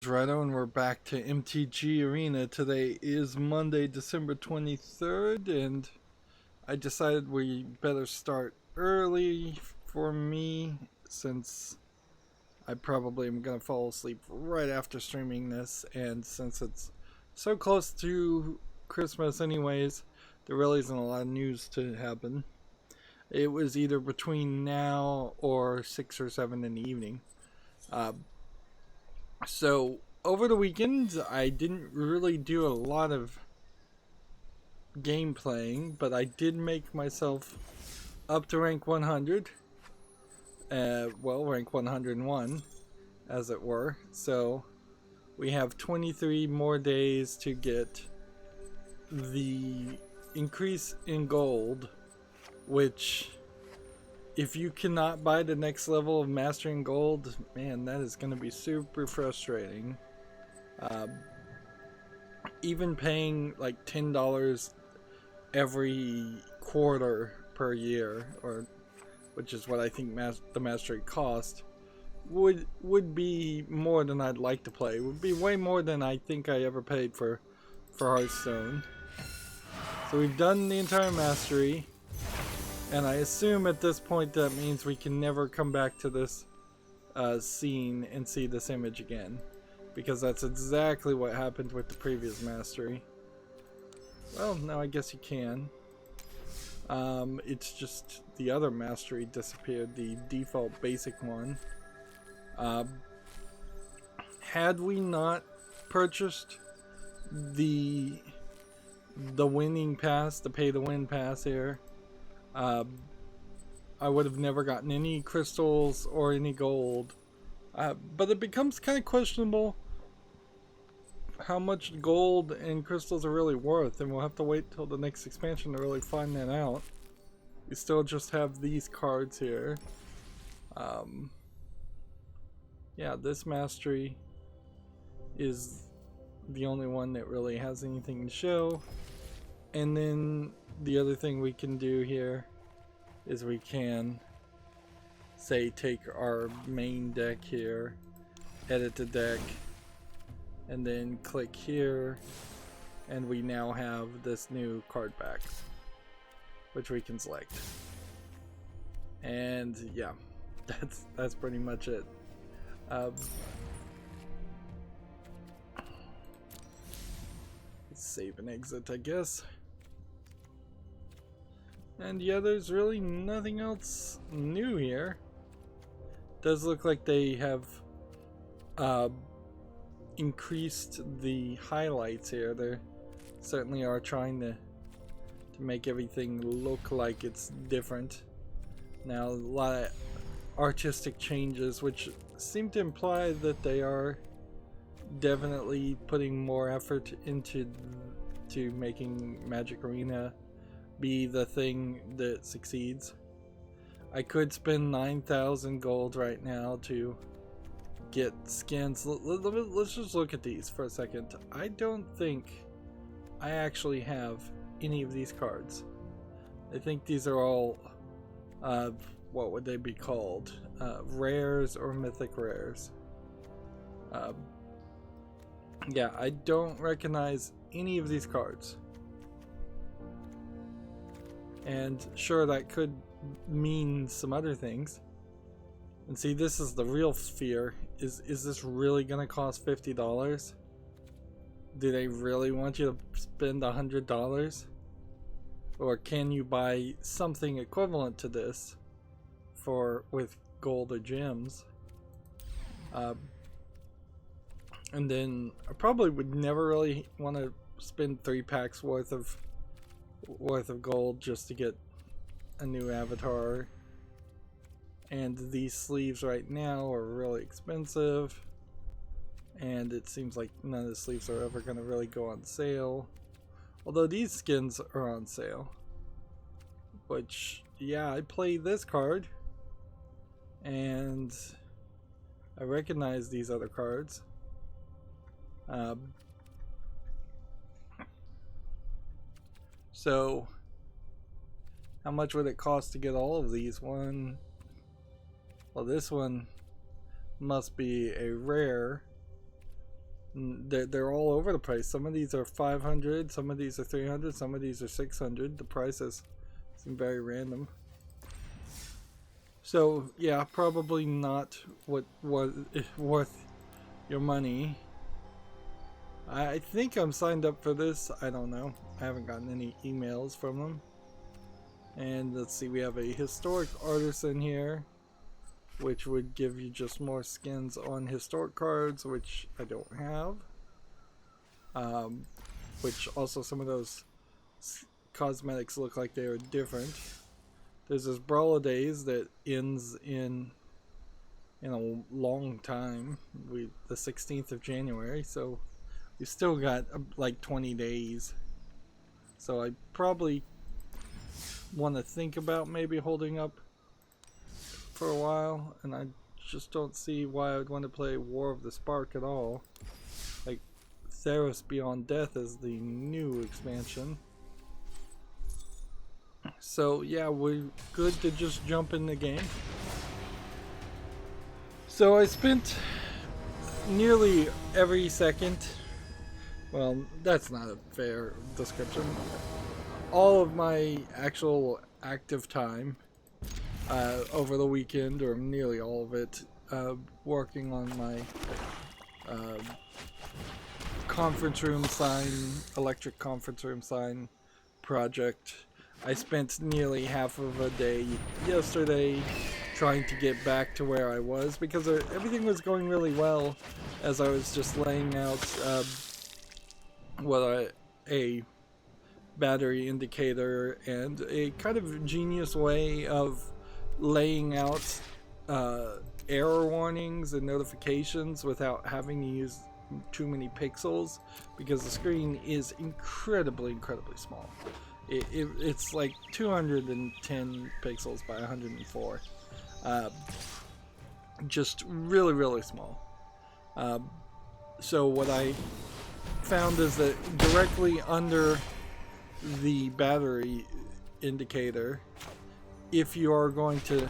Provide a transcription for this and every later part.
Rydo, and we're back to MTG Arena. Today is Monday, December 23rd, and I decided we better start early for me since I probably am going to fall asleep right after streaming this, and since it's so close to Christmas anyways, there really isn't a lot of news to happen. It was either between now or 6 or 7 in the evening. So over the weekend, I didn't really do a lot of game playing, but I did make myself up to rank 100. Rank 101, as it were. So we have 23 more days to get the increase in gold, which, if you cannot buy the next level of mastering gold, man, that is going to be super frustrating. Even paying like $10 every quarter per year, or which is what I think the mastery cost, would be more than I'd like to play. It would be way more than I think I ever paid for Hearthstone. So we've done the entire mastery. And I assume at this point that means we can never come back to this scene and see this image again. Because that's exactly what happened with the previous mastery. Well, now I guess you can. It's just the other mastery disappeared, the default basic one. Had we not purchased the winning pass, the pay to win pass here, I would have never gotten any crystals or any gold. But it becomes kind of questionable how much gold and crystals are really worth, and we'll have to wait till the next expansion to really find that out. We still just have these cards here. Yeah, this mastery is the only one that really has anything to show. And then the other thing we can do here is we can, say, take our main deck here, edit the deck, and then click here, and we now have this new card back, which we can select. And yeah, that's pretty much it. Let's save and exit, I guess. And yeah, there's really nothing else new here. Does look like they have increased the highlights here. They certainly are trying to make everything look like it's different. Now, a lot of artistic changes, which seem to imply that they are definitely putting more effort into making Magic Arena be the thing that succeeds. I could spend 9,000 gold right now to get skins. Let's just look at these for a second. I don't think I actually have any of these cards. I think these are all what would they be called? Rares or mythic rares. Yeah, I don't recognize any of these cards. And sure, that could mean some other things. And see, this is the real fear. Is this really gonna cost $50? Do they really want you to spend $100? Or can you buy something equivalent to this with gold or gems? And then I probably would never really want to spend 3 packs worth of gold just to get a new avatar. And these sleeves right now are really expensive, and it seems like none of the sleeves are ever going to really go on sale, although these skins are on sale. Which, yeah, I play this card and I recognize these other cards. So how much would it cost to get all of these? Well, this one must be a rare, They're all over the place. Some of these are 500, some of these are 300, some of these are 600. The prices seem very random. So yeah, probably not what was worth your money. I think I'm signed up for this. I don't know. I haven't gotten any emails from them. And let's see, we have a historic artisan here, which would give you just more skins on historic cards, which I don't have. Which also some of those cosmetics look like they are different. There's this Brawl Days that ends in a long time, the 16th of January, so we still got like 20 days. So I probably want to think about maybe holding up for a while, and I just don't see why I would want to play War of the Spark at all. Like, Theros Beyond Death is the new expansion. So yeah, we're good to just jump in the game. So I spent nearly every second, well, that's not a fair description, all of my actual active time over the weekend, or nearly all of it, working on my conference room sign, electric conference room sign project. I spent nearly half of a day yesterday trying to get back to where I was, because everything was going really well as I was just laying out a battery indicator and a kind of genius way of laying out error warnings and notifications without having to use too many pixels, because the screen is incredibly small. It's like 210 pixels by 104. Just really small. So what I found is that directly under the battery indicator, if you are going to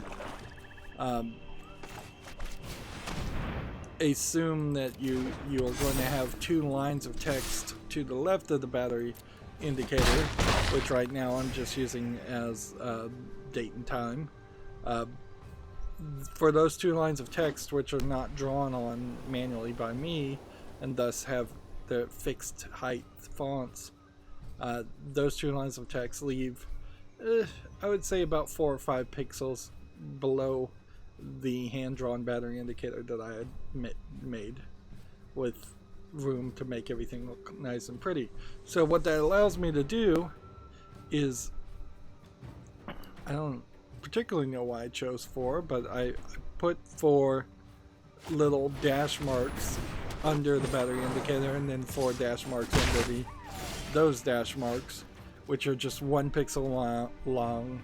assume that you are going to have two lines of text to the left of the battery indicator, which right now I'm just using as date and time, for those two lines of text, which are not drawn on manually by me and thus have the fixed height fonts, those two lines of text leave I would say about 4 or 5 pixels below the hand-drawn battery indicator that I had made, with room to make everything look nice and pretty. So what that allows me to do is, I don't particularly know why I chose 4, but I put 4 little dash marks under the battery indicator, and then 4 dash marks under those dash marks, which are just 1 pixel long,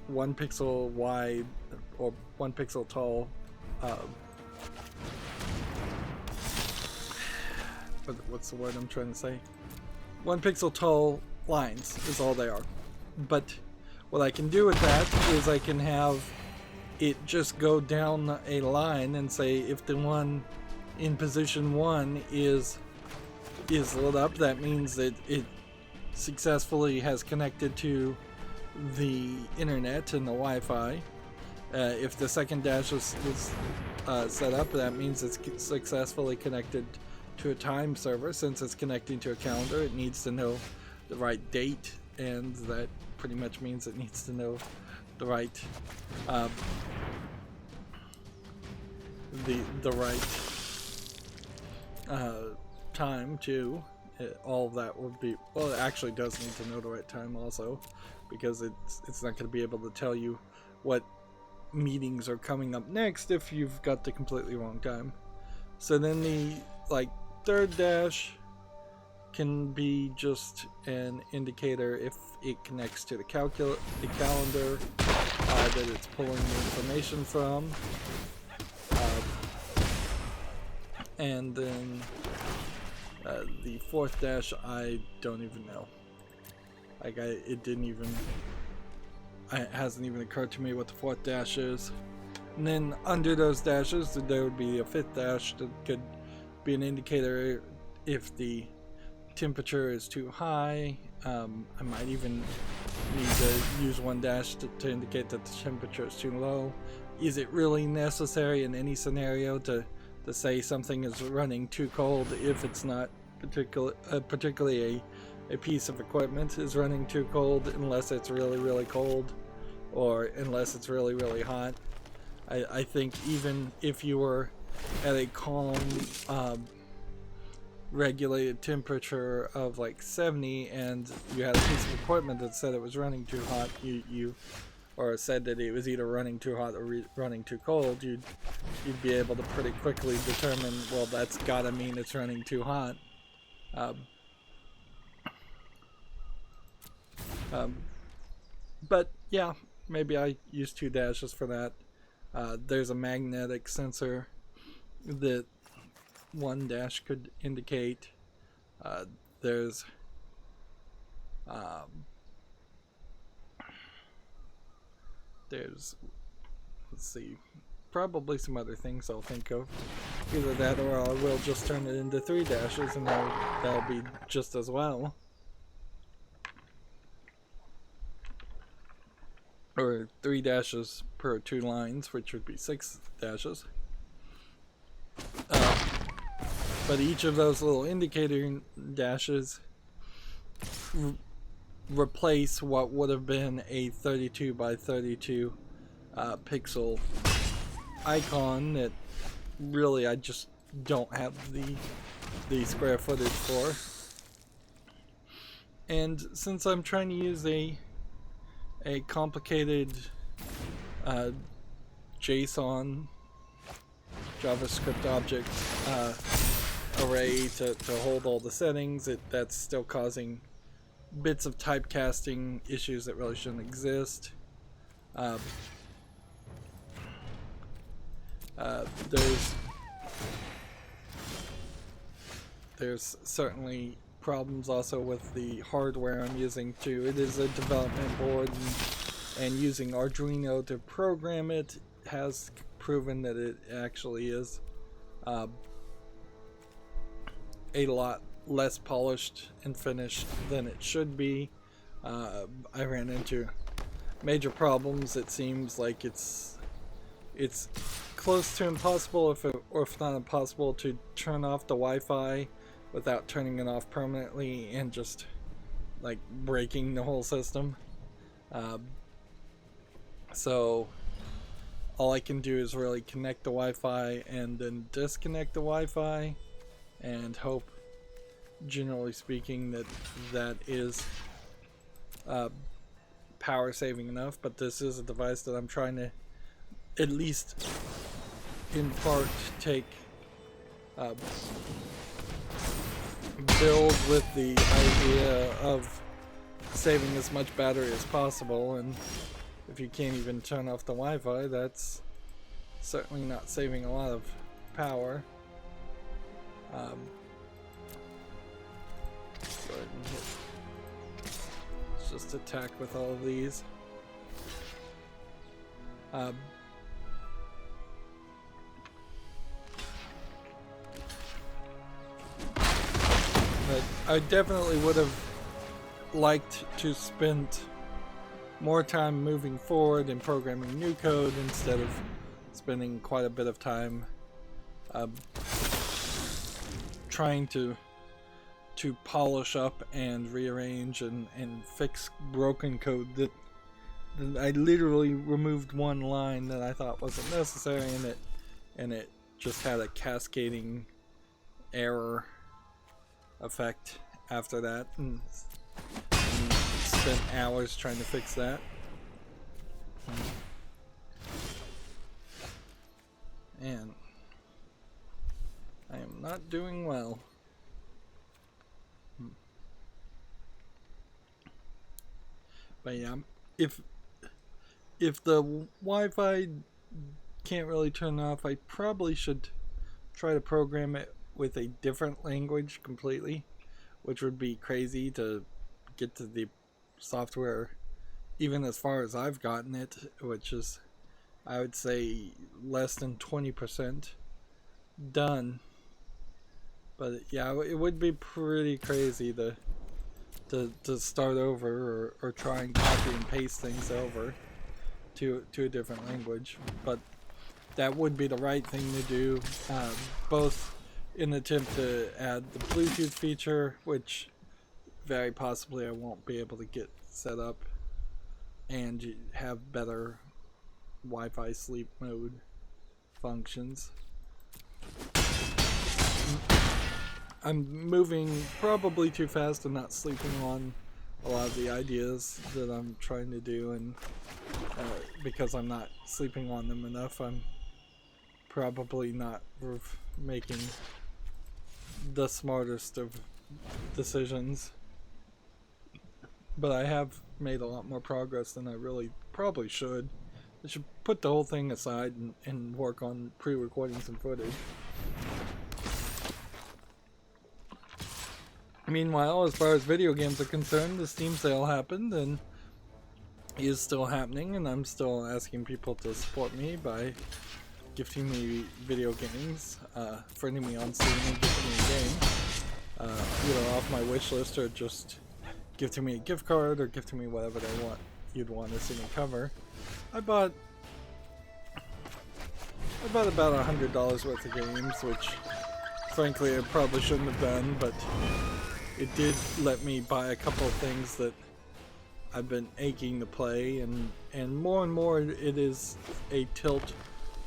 1 pixel wide, or 1 pixel tall. What's the word I'm trying to say? 1 pixel tall lines is all they are. But what I can do with that is I can have it just go down a line and say if the one in position 1 is lit up, that means that it successfully has connected to the internet and the Wi-Fi. If the second dash is set up, that means it's successfully connected to a time server. Since it's connecting to a calendar, it needs to know the right date, and that pretty much means it needs to know the right the right time too. All of that would be, well, it actually does need to know the right time also, because it's not going to be able to tell you what meetings are coming up next if you've got the completely wrong time. So then the third dash can be just an indicator if it connects to the calendar that it's pulling the information from, and then the fourth dash, I don't even know. It hasn't even occurred to me what the fourth dash is. And then under those dashes, there would be a fifth dash that could be an indicator if the temperature is too high. I might even need to use one dash to indicate that the temperature is too low. Is it really necessary in any scenario to say something is running too cold if it's not particularly a piece of equipment is running too cold, unless it's really cold or unless it's really hot? I think even if you were at a calm regulated temperature of like 70 and you had a piece of equipment that said it was running too hot, or said that it was either running too hot or running too cold, you'd be able to pretty quickly determine, well, that's gotta mean it's running too hot. But yeah, maybe I use 2 dashes for that. There's a magnetic sensor that 1 dash could indicate. There's let's see, probably some other things I'll think of. Either that or I will just turn it into 3 dashes and that'll be just as well. Or 3 dashes per 2 lines, which would be 6 dashes. But each of those little indicator dashes replace what would have been a 32 by 32 pixel icon that really I just don't have the square footage for. And since I'm trying to use a complicated JSON JavaScript object array to hold all the settings, that's still causing bits of typecasting issues that really shouldn't exist. There's certainly problems also with the hardware I'm using too. It is a development board, and using Arduino to program it has proven that it actually is a lot less polished and finished than it should be. I ran into major problems. It seems like it's close to impossible, if not impossible, to turn off the Wi-Fi without turning it off permanently and just like breaking the whole system. So all I can do is really connect the Wi-Fi and then disconnect the Wi-Fi and hope, generally speaking, that is power saving enough. But this is a device that I'm trying to at least in part take build with the idea of saving as much battery as possible, and if you can't even turn off the Wi-Fi, that's certainly not saving a lot of power. Go ahead and hit. Let's just attack with all of these. But I definitely would have liked to spend more time moving forward and programming new code instead of spending quite a bit of time trying to polish up and rearrange and fix broken code that I literally removed one line that I thought wasn't necessary, and it just had a cascading error effect after that, and spent hours trying to fix that. And I am not doing well. But yeah, if the Wi-Fi can't really turn off, I probably should try to program it with a different language completely, which would be crazy to get to the software even as far as I've gotten it, which is, I would say, less than 20% done. But yeah, it would be pretty crazy to start over or try and copy and paste things over to a different language. But that would be the right thing to do, both in an attempt to add the Bluetooth feature, which very possibly I won't be able to get set up, and have better Wi-Fi sleep mode functions. I'm moving probably too fast and not sleeping on a lot of the ideas that I'm trying to do, and because I'm not sleeping on them enough, I'm probably not making the smartest of decisions. But I have made a lot more progress than I really probably should. I should put the whole thing aside and work on pre-recording some footage. Meanwhile, as far as video games are concerned, the Steam sale happened and is still happening, and I'm still asking people to support me by gifting me video games, friending me on Steam and gifting me a game, either off my wish list or just gifting me a gift card or gifting me whatever you'd want to see me cover. I bought about $100 worth of games, which frankly I probably shouldn't have done, but it did let me buy a couple of things that I've been aching to play, and more it is a tilt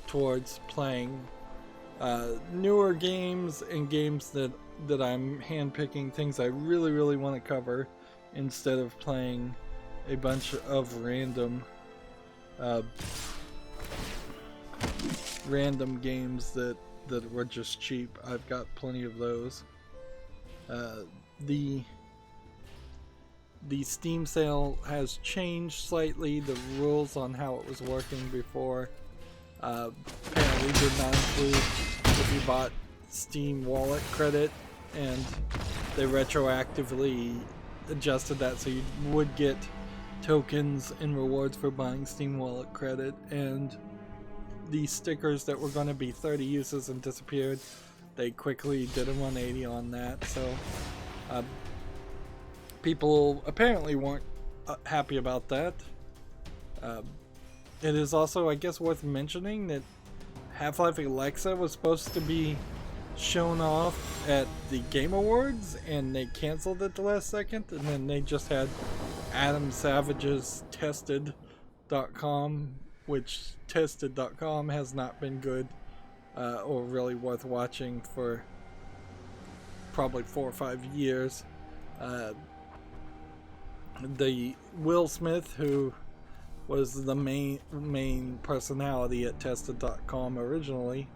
towards playing newer games and games that I'm handpicking, things I really want to cover, instead of playing a bunch of random games that were just cheap. I've got plenty of those. The Steam sale has changed slightly. The rules on how it was working before apparently did not include if you bought Steam wallet credit, and they retroactively adjusted that so you would get tokens and rewards for buying Steam wallet credit, and the stickers that were going to be 30 uses and disappeared, they quickly did a 180 on that. So people apparently weren't happy about that. It is also, I guess, worth mentioning that Half-Life Alexa was supposed to be shown off at the Game Awards, and they canceled it the last second, and then they just had Adam Savage's Tested.com, which Tested.com has not been good or really worth watching for probably 4 or 5 years. The Will Smith, who was the main personality at Tested.com originally,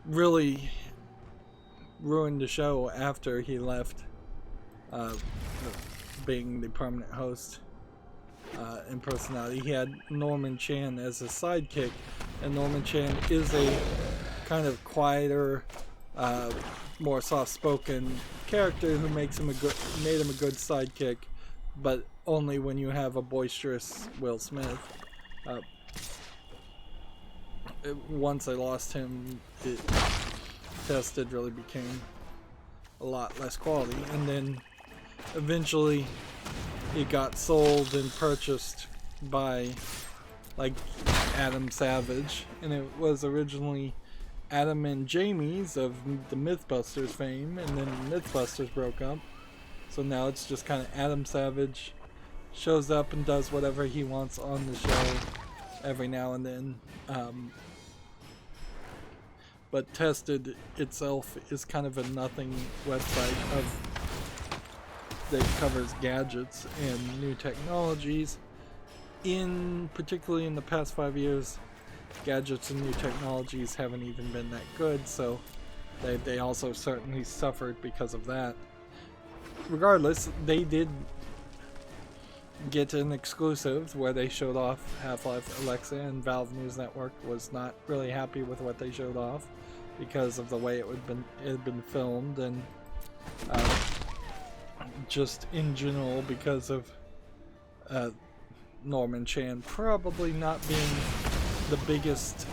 really ruined the show after he left being the permanent host and personality. He had Norman Chan as a sidekick, and Norman Chan is a kind of quieter, more soft-spoken character who made him a good sidekick, but only when you have a boisterous Will Smith. Once I lost him, Tested really became a lot less quality, and then eventually it got sold and purchased by like Adam Savage, and it was originally Adam and Jamie's of the Mythbusters fame, and then Mythbusters broke up, so now it's just kind of Adam Savage shows up and does whatever he wants on the show every now and then. But Tested itself is kind of a nothing website that covers gadgets and new technologies. Particularly in the past 5 years, gadgets and new technologies haven't even been that good, so they also certainly suffered because of that. Regardless, they did get an exclusive where they showed off Half-Life Alexa, and Valve News Network was not really happy with what they showed off because of the way it had been filmed, and just in general because of Norman Chan probably not being the biggest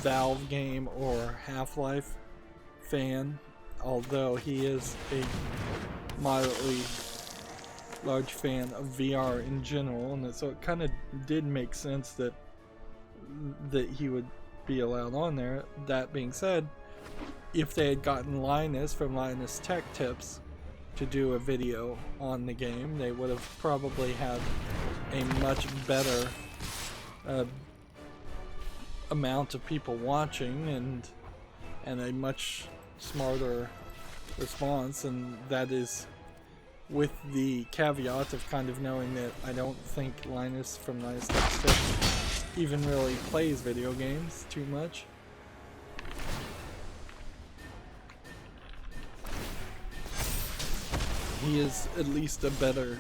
Valve game or Half-Life fan, although he is a moderately large fan of VR in general, and so it kind of did make sense that he would be allowed on there. That being said, if they had gotten Linus from Linus Tech Tips to do a video on the game, they would have probably had a much better amount of people watching and a much smarter response, and that is with the caveat of kind of knowing that I don't think Linus from Linus Tech Tips even really plays video games too much. He is at least a better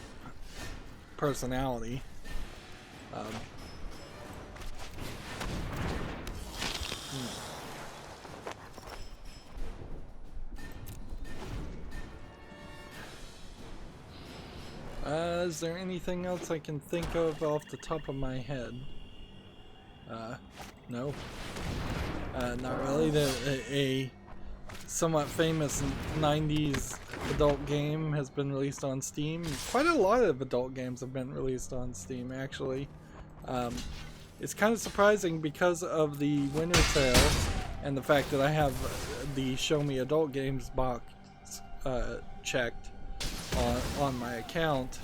personality. Is there anything else I can think of off the top of my head? No. Not really. A somewhat famous 90s adult game has been released on Steam. Quite a lot of adult games have been released on Steam, actually. It's kind of surprising because of the winter sale and the fact that I have the Show Me Adult Games box checked on my account.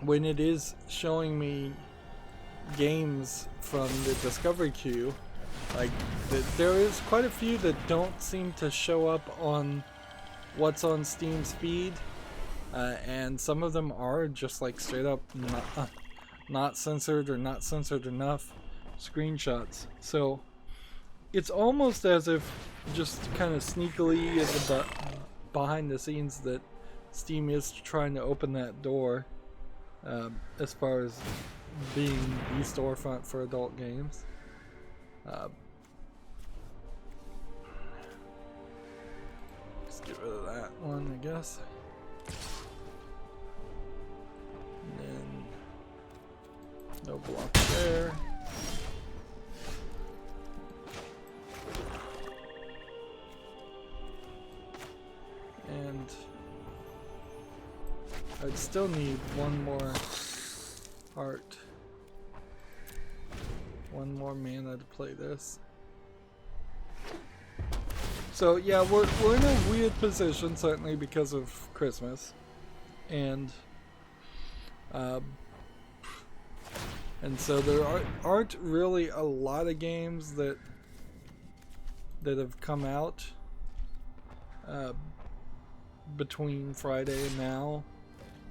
When it is showing me games from the discovery queue, like there is quite a few that don't seem to show up on what's on Steam's feed, and some of them are just like straight up not censored or not censored enough screenshots. So it's almost as if just kind of sneakily at the behind the scenes that Steam is trying to open that door as far as being the storefront for adult games. Just get rid of that one, I guess. And then no block there. And I'd still need one more heart, one more mana to play this. So yeah, we're in a weird position, certainly because of Christmas, and so there aren't really a lot of games that have come out between Friday and now,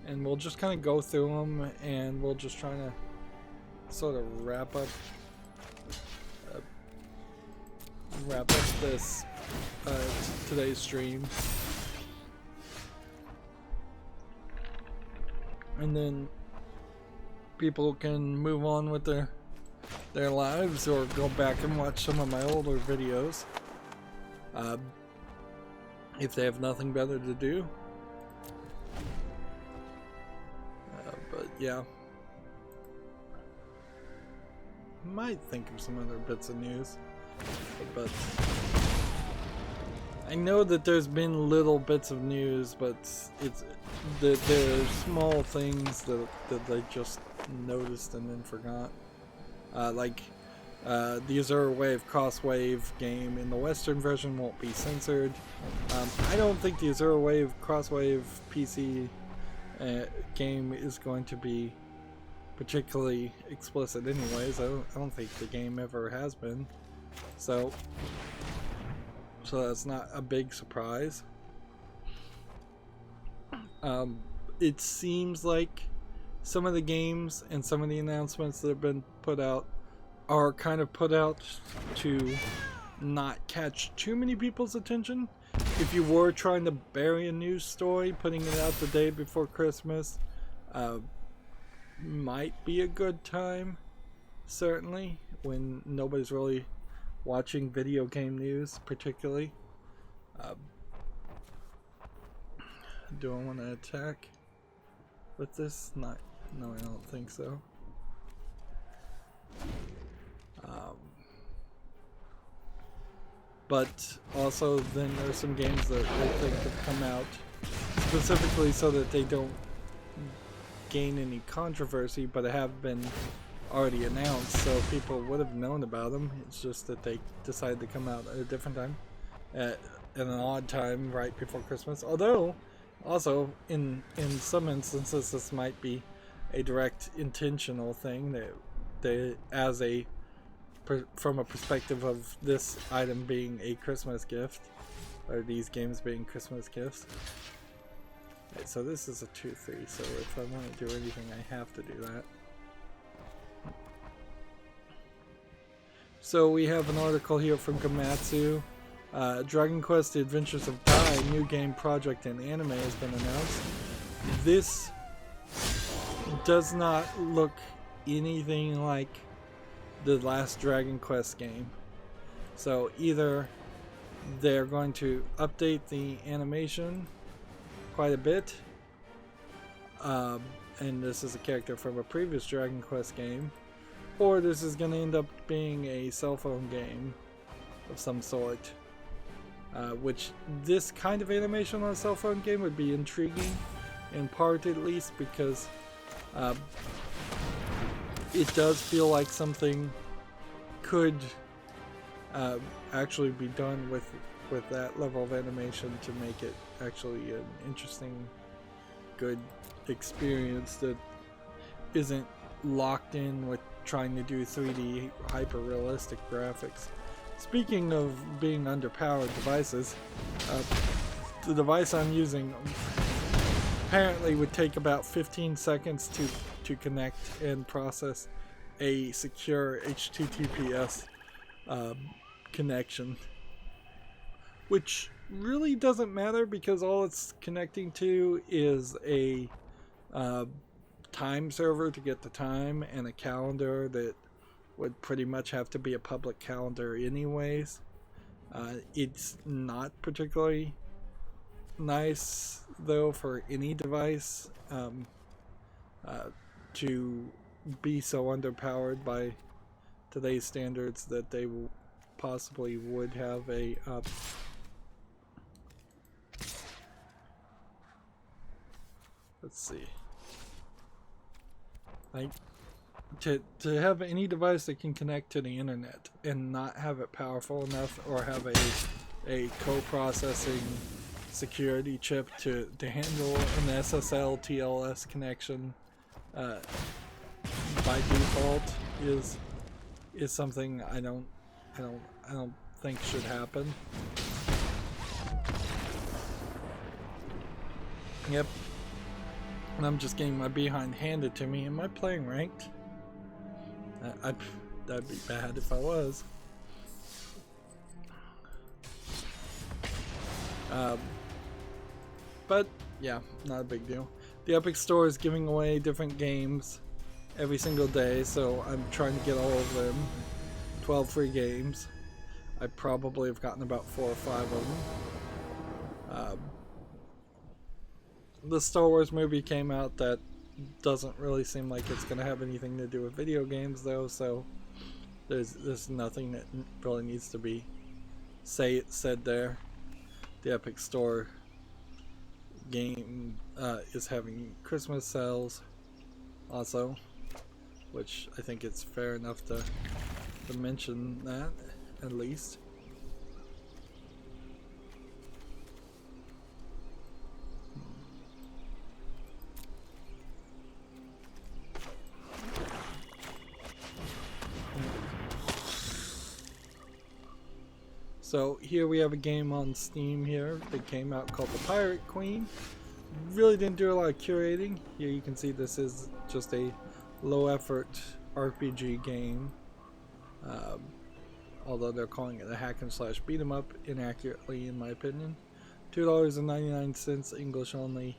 and we'll just kind of go through them, and we'll just try to sort of wrap up this today's stream, and then people can move on with their lives or go back and watch some of my older videos if they have nothing better to do. But yeah, might think of some other bits of news, but I know that there's been little bits of news, but there are small things that I just noticed and then forgot. Like the Azure Wave Crosswave game in the Western version won't be censored. I don't think the Azure Wave Crosswave PC game is going to be particularly explicit anyways. I don't think the game ever has been. So that's not a big surprise. It seems like some of the games and some of the announcements that have been put out are kind of put out to not catch too many people's attention. If you were trying to bury a news story, putting it out the day before Christmas might be a good time, certainly, when nobody's really watching video game news, particularly. Do I want to attack with this? No, I don't think so. but also then there's some games that they think have come out specifically so that they don't gain any controversy, but have been already announced, so people would have known about them. It's just that they decided to come out at a different time, at an odd time right before Christmas. Although, also in some instances, this might be a direct intentional thing that they, as a from a perspective of this item being a Christmas gift, or these games being Christmas gifts. Okay, so this is a 2-3, so if I want to do anything, I have to do that. So we have an article here from Gamatsu. Dragon Quest: The Adventures of Dai, new game project in anime, has been announced. This does not look anything like the last Dragon Quest game. So either they're going to update the animation quite a bit, and this is a character from a previous Dragon Quest game, or this is going to end up being a cell phone game of some sort. Which this kind of animation on a cell phone game would be intriguing, in part at least, because it does feel like something could actually be done with that level of animation to make it actually an interesting, good experience that isn't locked in with trying to do 3D hyper-realistic graphics. Speaking of being underpowered devices, the device I'm using apparently would take about 15 seconds to connect and process a secure HTTPS connection, which really doesn't matter because all it's connecting to is a time server to get the time and a calendar that would pretty much have to be a public calendar anyways. It's not particularly nice though for any device to be so underpowered by today's standards that they possibly would have a let's see, like to have any device that can connect to the internet and not have it powerful enough or have a co-processing security chip to handle an SSL TLS connection by default is something I don't think should happen. Yep. And I'm just getting my behind handed to me. Am I playing ranked? That'd be bad if I was. But yeah, not a big deal. The Epic Store is giving away different games every single day, so I'm trying to get all of them. 12 free games. I probably have gotten about 4 or 5 of them. The Star Wars movie came out. That doesn't really seem like it's going to have anything to do with video games though, so there's nothing that really needs to be said there. The Epic Store game is having Christmas sales also, which I think it's fair enough to mention that at least. So here we have a game on Steam here that came out called The Pirate Queen. Really didn't do a lot of curating. Here you can see this is just a low effort RPG game. Although they're calling it a hack and slash beat 'em up inaccurately in my opinion. $2.99 English only.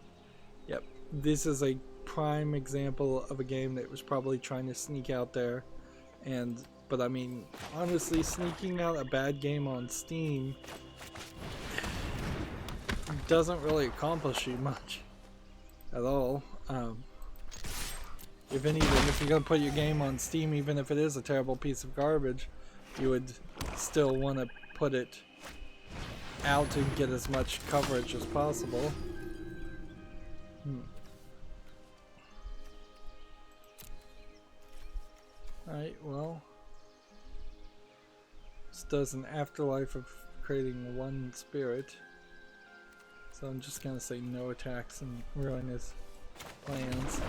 Yep, this is a prime example of a game that was probably trying to sneak out there, but I mean, honestly, sneaking out a bad game on Steam doesn't really accomplish you much at all. If anything, if you're gonna put your game on Steam, even if it is a terrible piece of garbage, you would still want to put it out and get as much coverage as possible. Alright, well, this does an afterlife of creating one spirit, so I'm just gonna say no attacks and ruin his plans.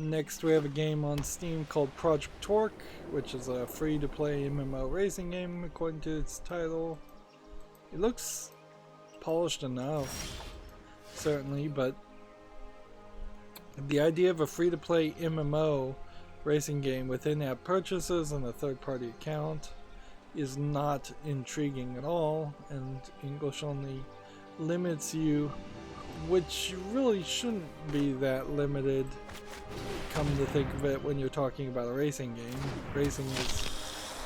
Next we have a game on Steam called Project Torque, which is a free-to-play MMO racing game according to its title. It looks polished enough, certainly, but the idea of a free-to-play MMO racing game with in-app purchases and a third-party account is not intriguing at all, and English only limits you, which really shouldn't be that limited, come to think of it, when you're talking about a racing game. Racing is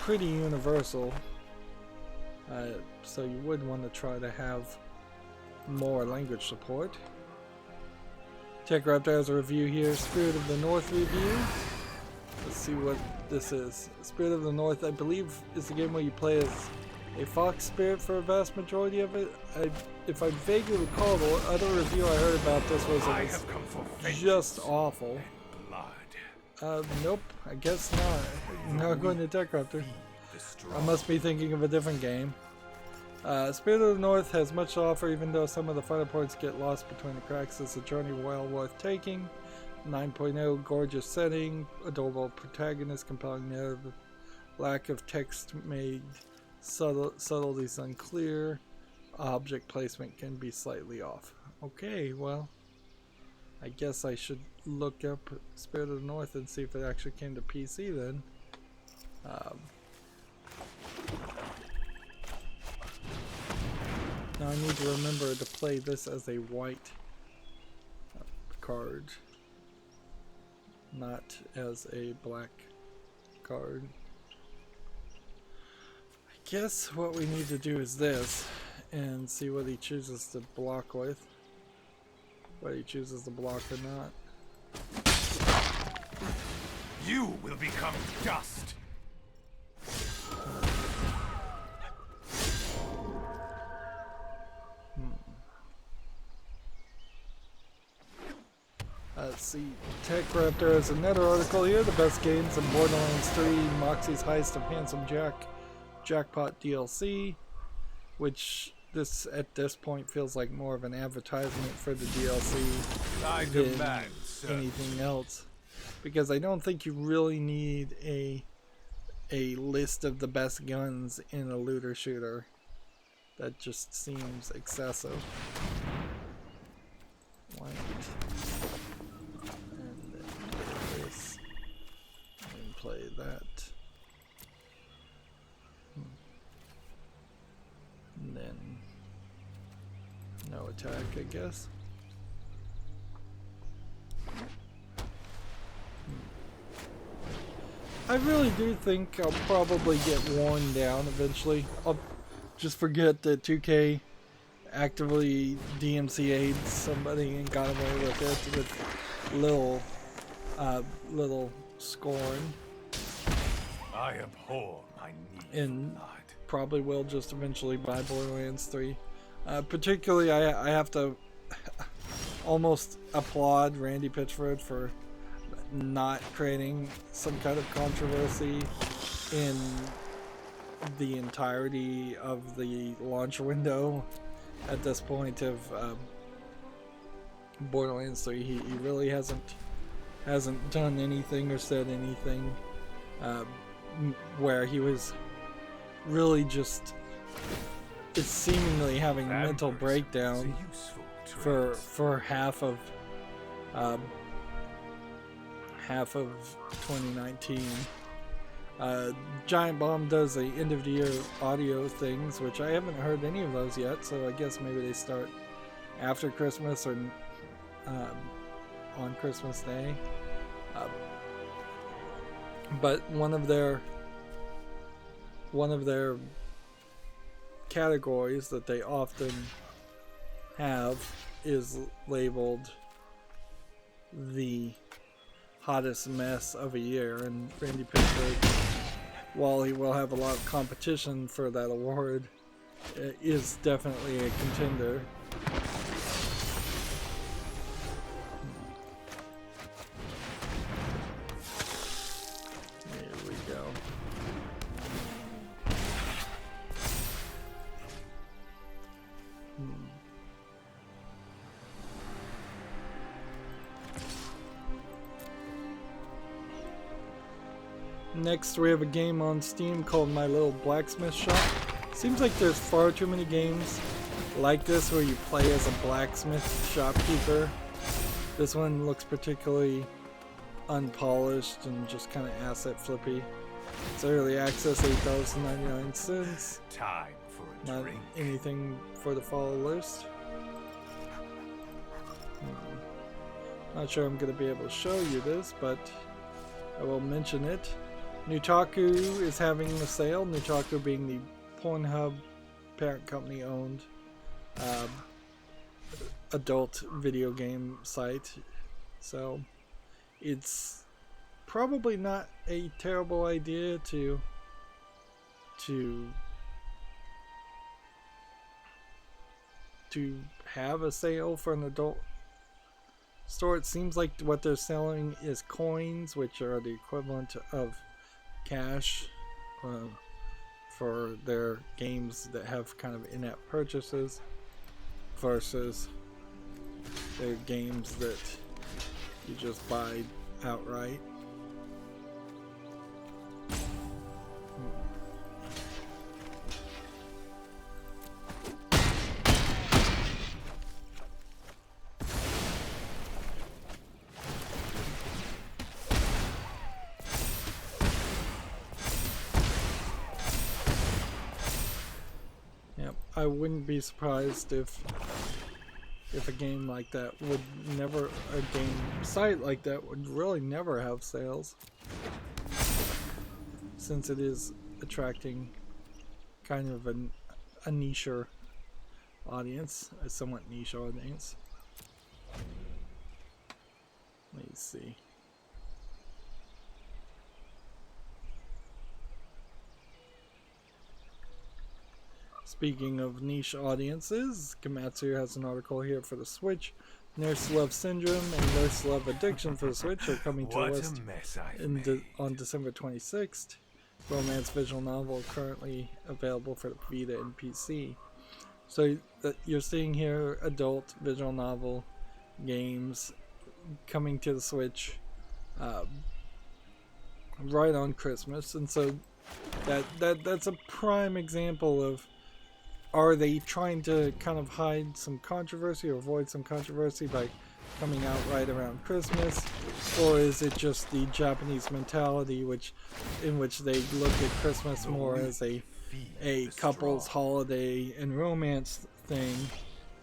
pretty universal, so you would want to try to have more language support. TechRaptor has a review here, Spirit of the North review. Let's see what this is. Spirit of the North, I believe, is the game where you play as a fox spirit for a vast majority of it. If I vaguely recall, the other review I heard about this was it was just awful. Nope, I guess not. Not going to TechRaptor. I must be thinking of a different game. Spirit of the North has much to offer, even though some of the finer points get lost between the cracks. It's a journey well worth taking. 9.0, gorgeous setting, adorable protagonist, compelling narrative, lack of text made subtleties unclear, object placement can be slightly off. Okay, well, I guess I should look up Spirit of the North and see if it actually came to PC then. Now I need to remember to play this as a white card, not as a black card. I guess what we need to do is this, and see what he chooses to block with. Whether he chooses to block or not. You will become dust! Let's see, TechRaptor has another article here, the best games in Borderlands 3, Moxie's Heist of Handsome Jack, Jackpot DLC, which at this point feels like more of an advertisement for the DLC than anything else. Because I don't think you really need a list of the best guns in a looter shooter. That just seems excessive. White. And then do this. And play that. And then no attack, I guess. I really do think I'll probably get worn down eventually. I'll just forget that 2K actively DMCA'd somebody and got away with it with little scorn. I abhor my need And blood. probably will just eventually buy Borderlands 3. Particularly, I have to almost applaud Randy Pitchford for not creating some kind of controversy in the entirety of the launch window at this point of Borderlands 3. He really hasn't done anything or said anything where he was really just seemingly having a mental breakdown for half of 2019. Giant Bomb does the end of the year audio things, which I haven't heard any of those yet, so I guess maybe they start after Christmas or on Christmas Day. But one of their categories that they often have is labeled the hottest mess of a year, and Randy Pitchford while he will have a lot of competition for that award, is definitely a contender. Here we go. Next, we have a game on Steam called My Little Blacksmith Shop. Seems like there's far too many games like this where you play as a blacksmith shopkeeper. This one looks particularly unpolished and just kind of asset flippy. It's early access, $8.99. Time for a Not drink. anything for the follow list. Not sure I'm going to be able to show you this, but I will mention it. Nutaku is having a sale. Nutaku being the Pornhub parent company owned adult video game site. So it's probably not a terrible idea to have a sale for an adult store. It seems like what they're selling is coins, which are the equivalent of cash for their games that have kind of in-app purchases, versus their games that you just buy outright. I wouldn't be surprised if a game like that would never, a game site like that would really never have sales, since it is attracting kind of a nicher audience, a somewhat niche audience. Let me see. Speaking of niche audiences, Gamatsu has an article here for the Switch. Nurse Love Syndrome and Nurse Love Addiction for the Switch are coming to the list on December 26th. Romance visual novel currently available for the Vita and PC. So you're seeing here adult visual novel games coming to the Switch right on Christmas, and so that's a prime example of, are they trying to kind of hide some controversy or avoid some controversy by coming out right around Christmas? Or is it just the Japanese mentality in which they look at Christmas more as a couple's holiday and romance thing,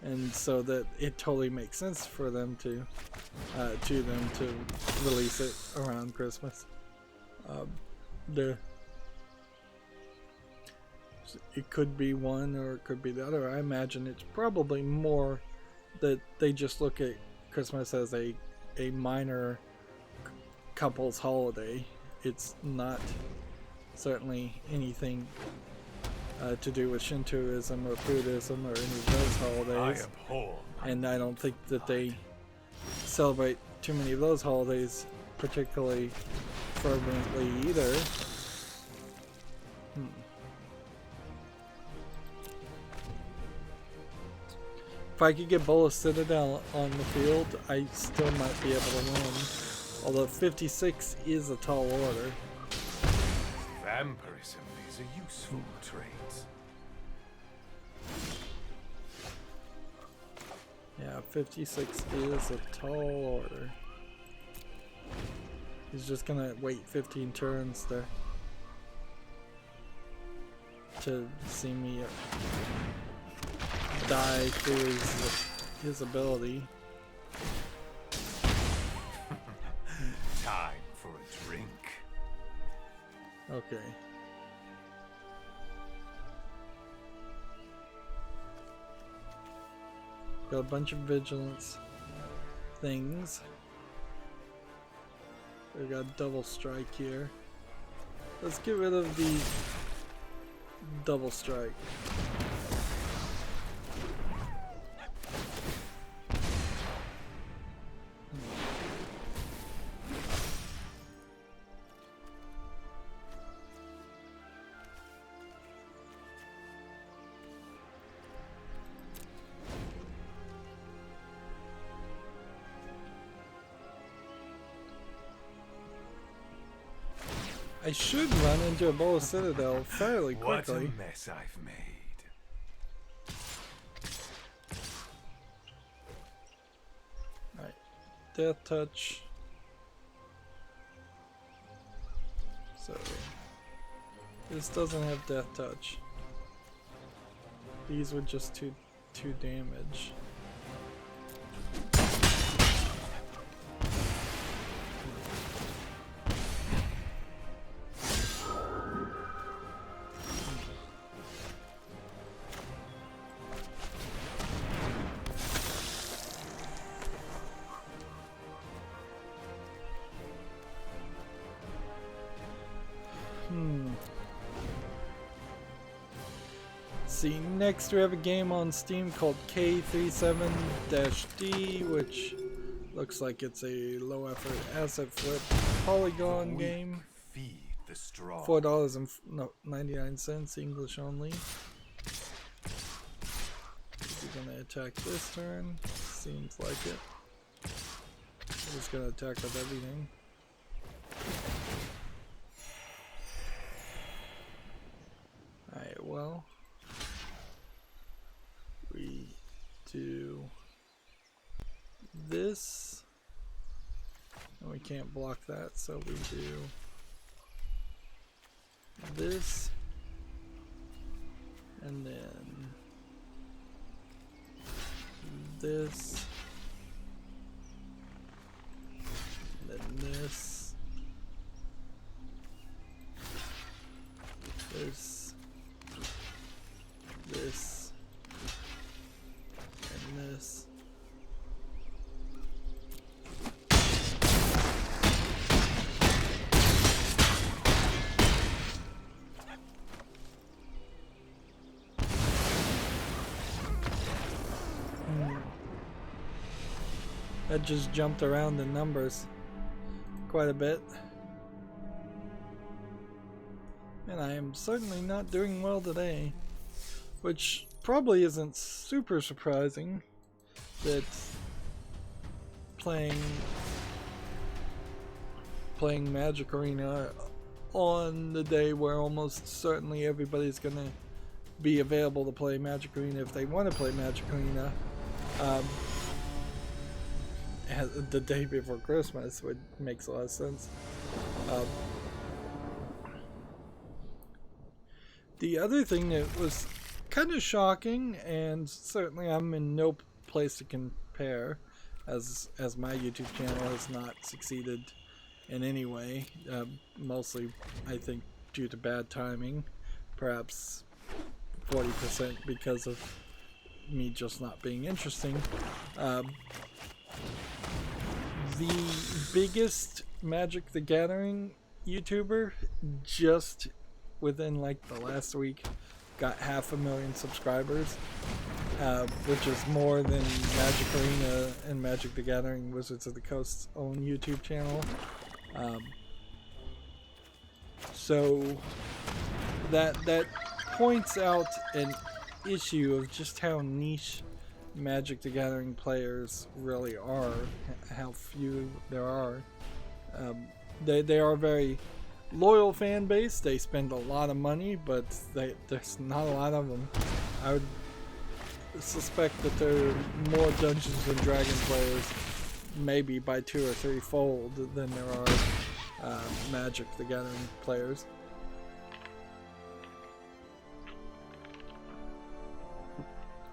and so that it totally makes sense for them to release it around Christmas? It could be one or it could be the other. I imagine it's probably more that they just look at Christmas as a minor couple's holiday. It's not certainly anything to do with Shintoism or Buddhism or any of those holidays. And I don't think that they celebrate too many of those holidays particularly fervently either. If I could get Bola Citadel on the field, I still might be able to win. Although 56 is a tall order. Vampirism is a useful trait. Yeah, 56 is a tall order. He's just gonna wait 15 turns to see me die through his ability. Time for a drink. Okay. Got a bunch of vigilance things. We got double strike here. Let's get rid of the double strike. I should run into a Boa Citadel fairly quickly. What a mess I've made. Alright, Death Touch. So, this doesn't have Death Touch. These were just two damage. See, next we have a game on Steam called K37-D, which looks like it's a low effort asset flip polygon game. Feed the straw. $4.99 English only. We're gonna attack this turn. Seems like it. We're just gonna attack with everything. Alright, well. We do this, and we can't block that, so we do this, and then this, and then this, this, this. That just jumped around the numbers quite a bit. And I am certainly not doing well today, which probably isn't super surprising that playing Magic Arena on the day where almost certainly everybody's gonna be available to play Magic Arena if they want to play Magic Arena, the day before Christmas, which makes a lot of sense. The other thing that was kind of shocking, and certainly I'm in no place to compare, as my YouTube channel has not succeeded in any way, mostly I think due to bad timing, perhaps 40% because of me just not being interesting. The biggest Magic the Gathering YouTuber just within like the last week got 500,000 subscribers, which is more than Magic Arena and Magic the Gathering Wizards of the Coast's own YouTube channel. So that points out an issue of just how niche Magic the Gathering players really are, how few there are. They are very loyal fan base. They spend a lot of money, but there's not a lot of them. I would suspect that there are more Dungeons and Dragons players, maybe by 2 or 3 fold, than there are Magic the Gathering players.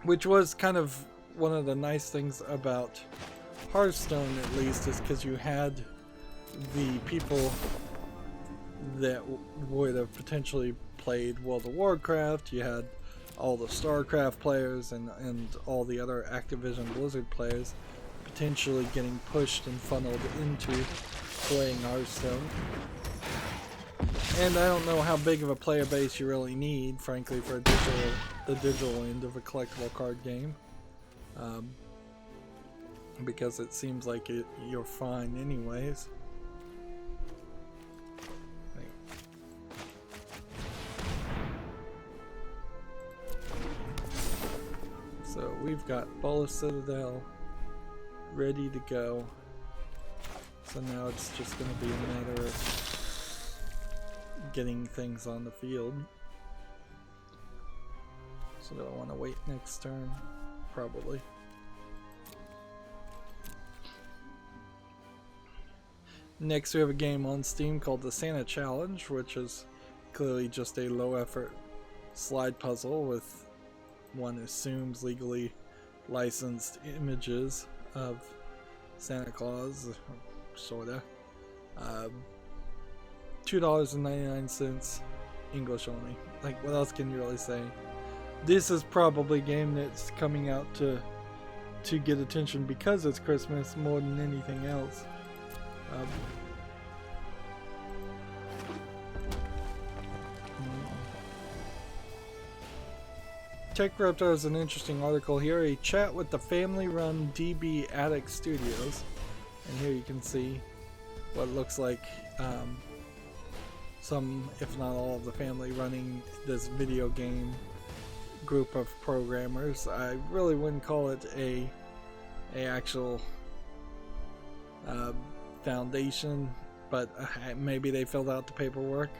Which was kind of one of the nice things about Hearthstone, at least, is because you had the people that would have potentially played World of Warcraft, you had all the StarCraft players and all the other Activision Blizzard players potentially getting pushed and funneled into playing Hearthstone. And I don't know how big of a player base you really need, frankly, for the digital end of a collectible card game. Because it seems like you're fine anyways. So we've got Bola Citadel ready to go. So now it's just going to be a matter of getting things on the field. So do I want to wait next turn? Probably. Next we have a game on Steam called the Santa Challenge, which is clearly just a low effort slide puzzle with, one assumes, legally licensed images of Santa Claus, sorta. $2.99 English only. Like, what else can you really say? This is probably a game that's coming out to get attention because it's Christmas more than anything else. TechRaptor has an interesting article here, a chat with the family-run DB Attic Studios, and here you can see what looks like some, if not all, of the family running this video game group of programmers. I really wouldn't call it a actual foundation, but maybe they filled out the paperwork.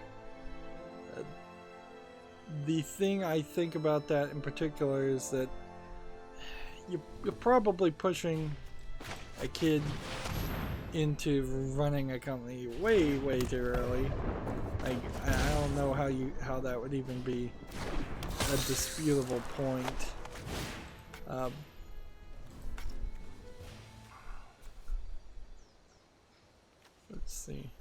The thing I think about that in particular is that you're probably pushing a kid into running a company way too early. I don't know how that would even be a disputable point. Let's see.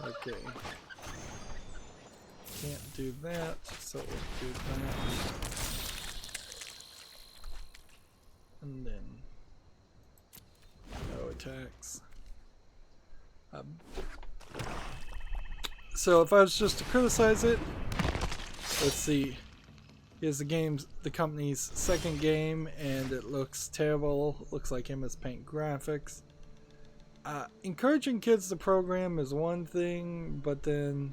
Okay. Can't do that, so we'll do that. And then no attacks. So if I was just to criticize it, let's see. Here's the company's second game, and it looks terrible. It looks like MS Paint graphics. Encouraging kids to program is one thing, but then,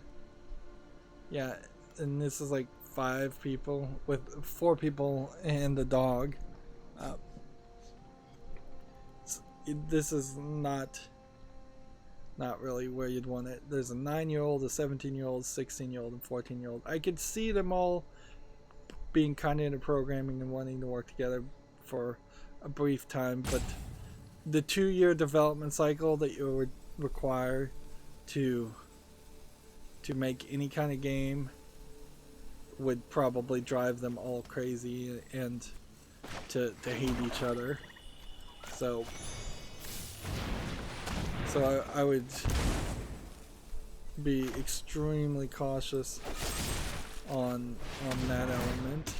yeah, and this is like 5 people with 4 people and a dog. This is not really where you'd want it. There's a 9-year-old, a 17-year-old, 16-year-old, and 14-year-old. I could see them all being kind of into programming and wanting to work together for a brief time, but the 2-year development cycle that you would require to make any kind of game would probably drive them all crazy and to hate each other. So I would be extremely cautious on that element.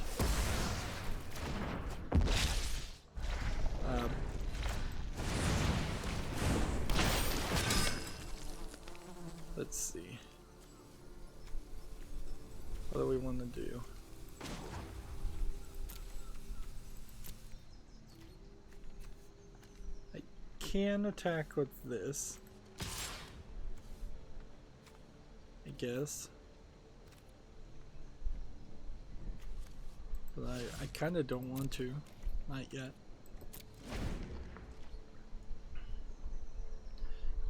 Let's see. What do we want to do? I can attack with this, I guess. But I kind of don't want to. Not yet.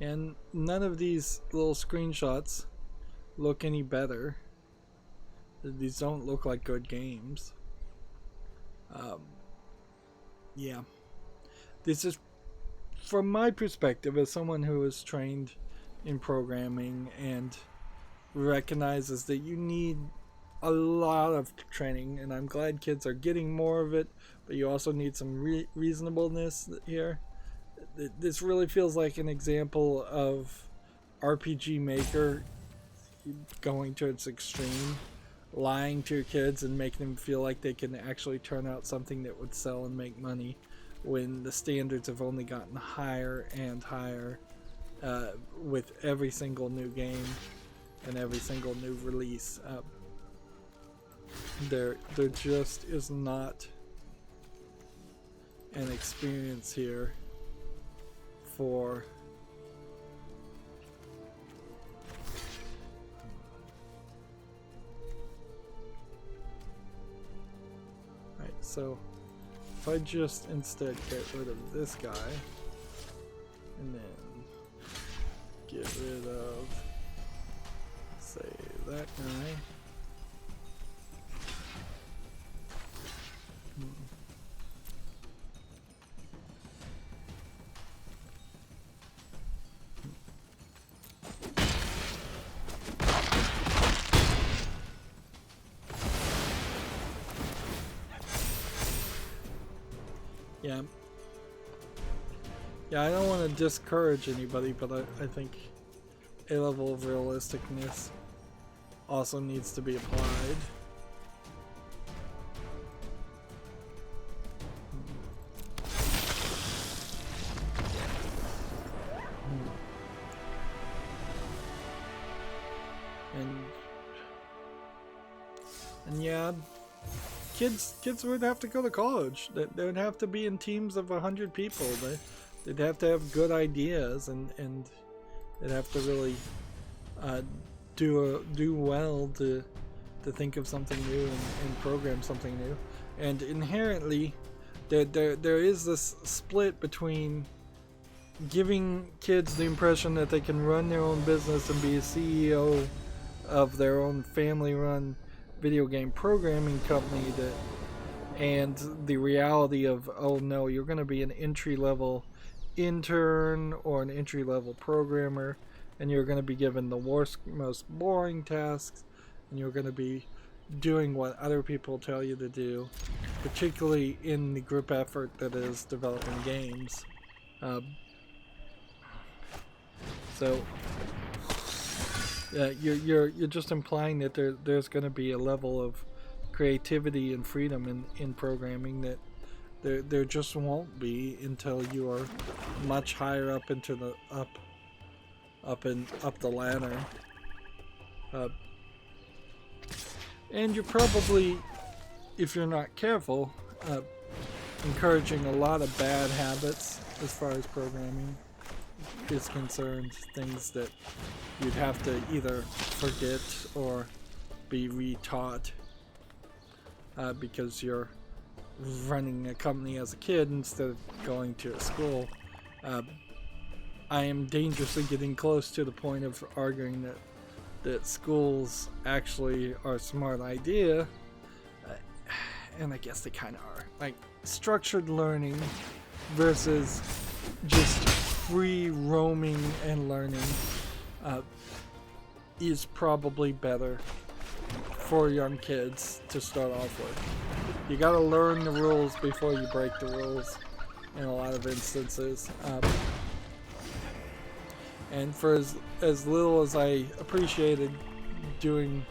And none of these little screenshots look any better. These don't look like good games. Yeah. This is, from my perspective, as someone who is trained in programming and recognizes that you need a lot of training, and I'm glad kids are getting more of it, but you also need some reasonableness here. This really feels like an example of RPG Maker going to its extreme, lying to your kids and making them feel like they can actually turn out something that would sell and make money, when the standards have only gotten higher and higher with every single new game and every single new release. There just is not an experience here for so if I just instead get rid of this guy and then get rid of, say, that guy. Yeah, I don't want to discourage anybody, but I think a level of realisticness also needs to be applied. And yeah, kids would have to go to college. They would have to be in teams of 100 people. They'd have to have good ideas, and they'd have to really do well to think of something new and program something new. And inherently, there is this split between giving kids the impression that they can run their own business and be a CEO of their own family-run video game programming company, and the reality of, oh no, you're going to be an entry-level intern or an entry-level programmer, and you're going to be given the worst, most boring tasks, and you're going to be doing what other people tell you to do, particularly in the group effort that is developing games. So you're just implying that there's going to be a level of creativity and freedom in programming that there just won't be until you are much higher up into the up the ladder. And you're probably, if you're not careful, encouraging a lot of bad habits as far as programming is concerned. Things that you'd have to either forget or be retaught because you're running a company as a kid instead of going to a school. I am dangerously getting close to the point of arguing that schools actually are a smart idea, and I guess they kind of are. Like, structured learning versus just free roaming and learning is probably better for young kids to start off with. You gotta learn the rules before you break the rules in a lot of instances. And for as little as I appreciated doing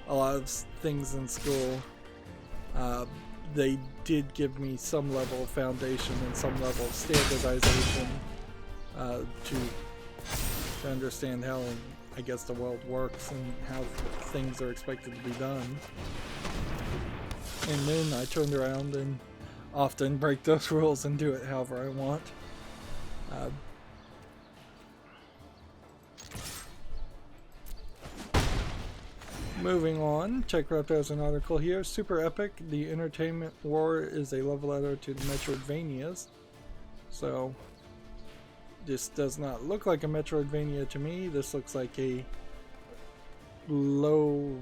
a lot of things in school, they did give me some level of foundation and some level of standardization to understand how, I guess, the world works and how things are expected to be done. And then I turned around and often break those rules and do it however I want. Moving on, TechRaptor has an article here. Super epic. The entertainment war is a love letter to the Metroidvanias. So this does not look like a Metroidvania to me. This looks like a low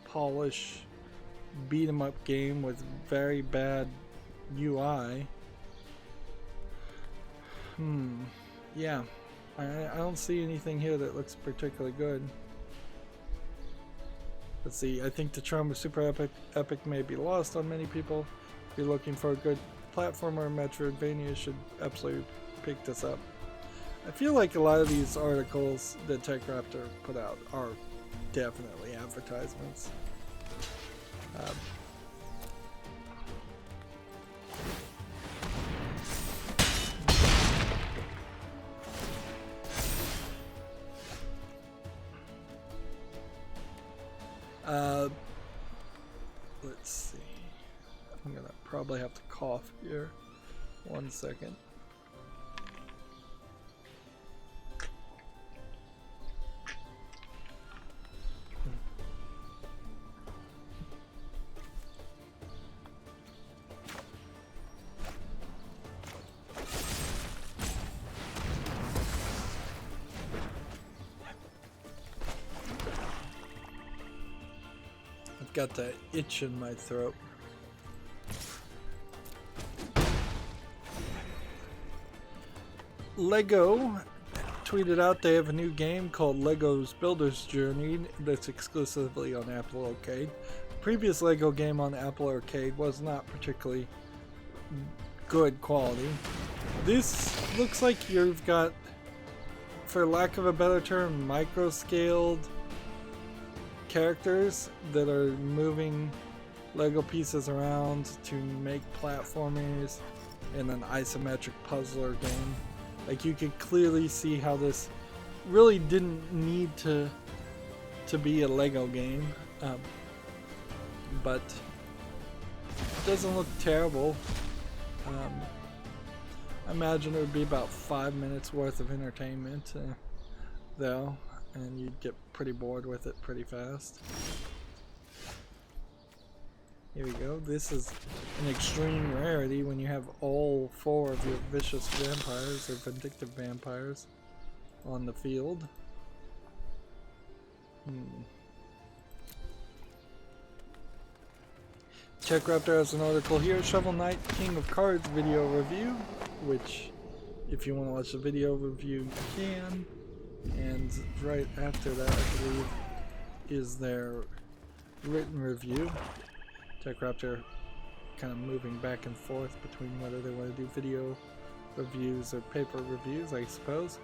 polish beat 'em up game with very bad UI. Yeah, I don't see anything here that looks particularly good. Let's see, I think the charm of Super Epic may be lost on many people. If you're looking for a good platformer, Metroidvania should absolutely pick this up. I feel like a lot of these articles that TechRaptor put out are definitely advertisements. Let's see. I'm gonna probably have to cough here. 1 second. I've got that itch in my throat. Lego tweeted out they have a new game called Lego's Builder's Journey that's exclusively on Apple Arcade. Previous Lego game on Apple Arcade was not particularly good quality. This looks like you've got, for lack of a better term, micro-scaled characters that are moving Lego pieces around to make platformers in an isometric puzzler game. Like, you could clearly see how this really didn't need to be a Lego game, but it doesn't look terrible. I imagine it would be about 5 minutes worth of entertainment, though, and you'd get pretty bored with it pretty fast. Here we go. This is an extreme rarity when you have all 4 of your vicious vampires or vindictive vampires on the field. TechRaptor has an article here, Shovel Knight King of Cards video review, which if you want to watch the video review you can. And right after that, I believe, is their written review. TechRaptor kind of moving back and forth between whether they want to do video reviews or paper reviews, I suppose.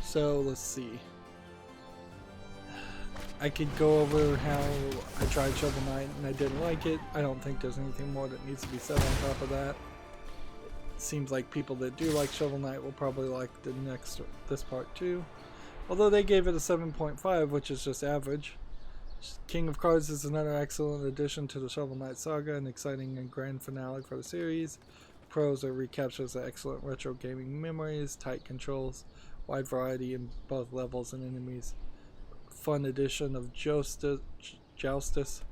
So let's see. I could go over how I tried Shovel Knight and I didn't like it. I don't think there's anything more that needs to be said on top of that. It seems like people that do like Shovel Knight will probably like this part too. Although they gave it a 7.5, which is just average. King of Cards is another excellent addition to the Shovel Knight saga, an exciting and grand finale for the series. Pros are recaptures the excellent retro gaming memories, tight controls, wide variety in both levels and enemies. Fun addition of Joustus,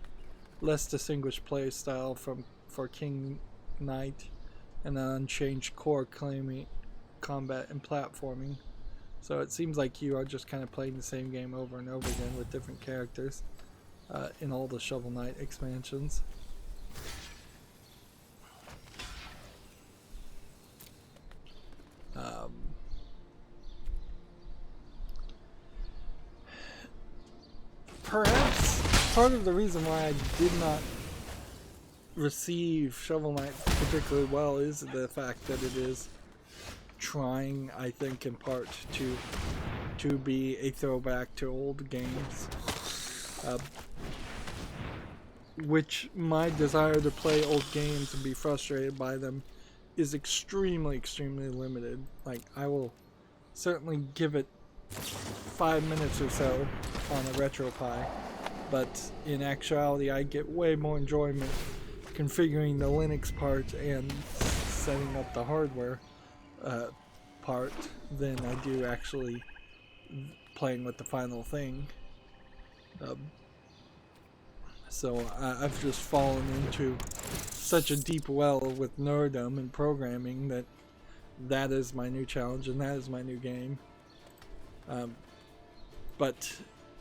less distinguished play style for King Knight, and an unchanged core claiming combat and platforming. So it seems like you are just kind of playing the same game over and over again with different characters in all the Shovel Knight expansions. Perhaps part of the reason why I did not receive Shovel Knight particularly well is the fact that it is trying, I think, in part to be a throwback to old games, which my desire to play old games and be frustrated by them is extremely limited. Like, I will certainly give it 5 minutes or so on a RetroPie, but in actuality I get way more enjoyment configuring the Linux part and setting up the hardware part than I do actually playing with the final thing. So I've just fallen into such a deep well with nerdom and programming that is my new challenge and that is my new game. But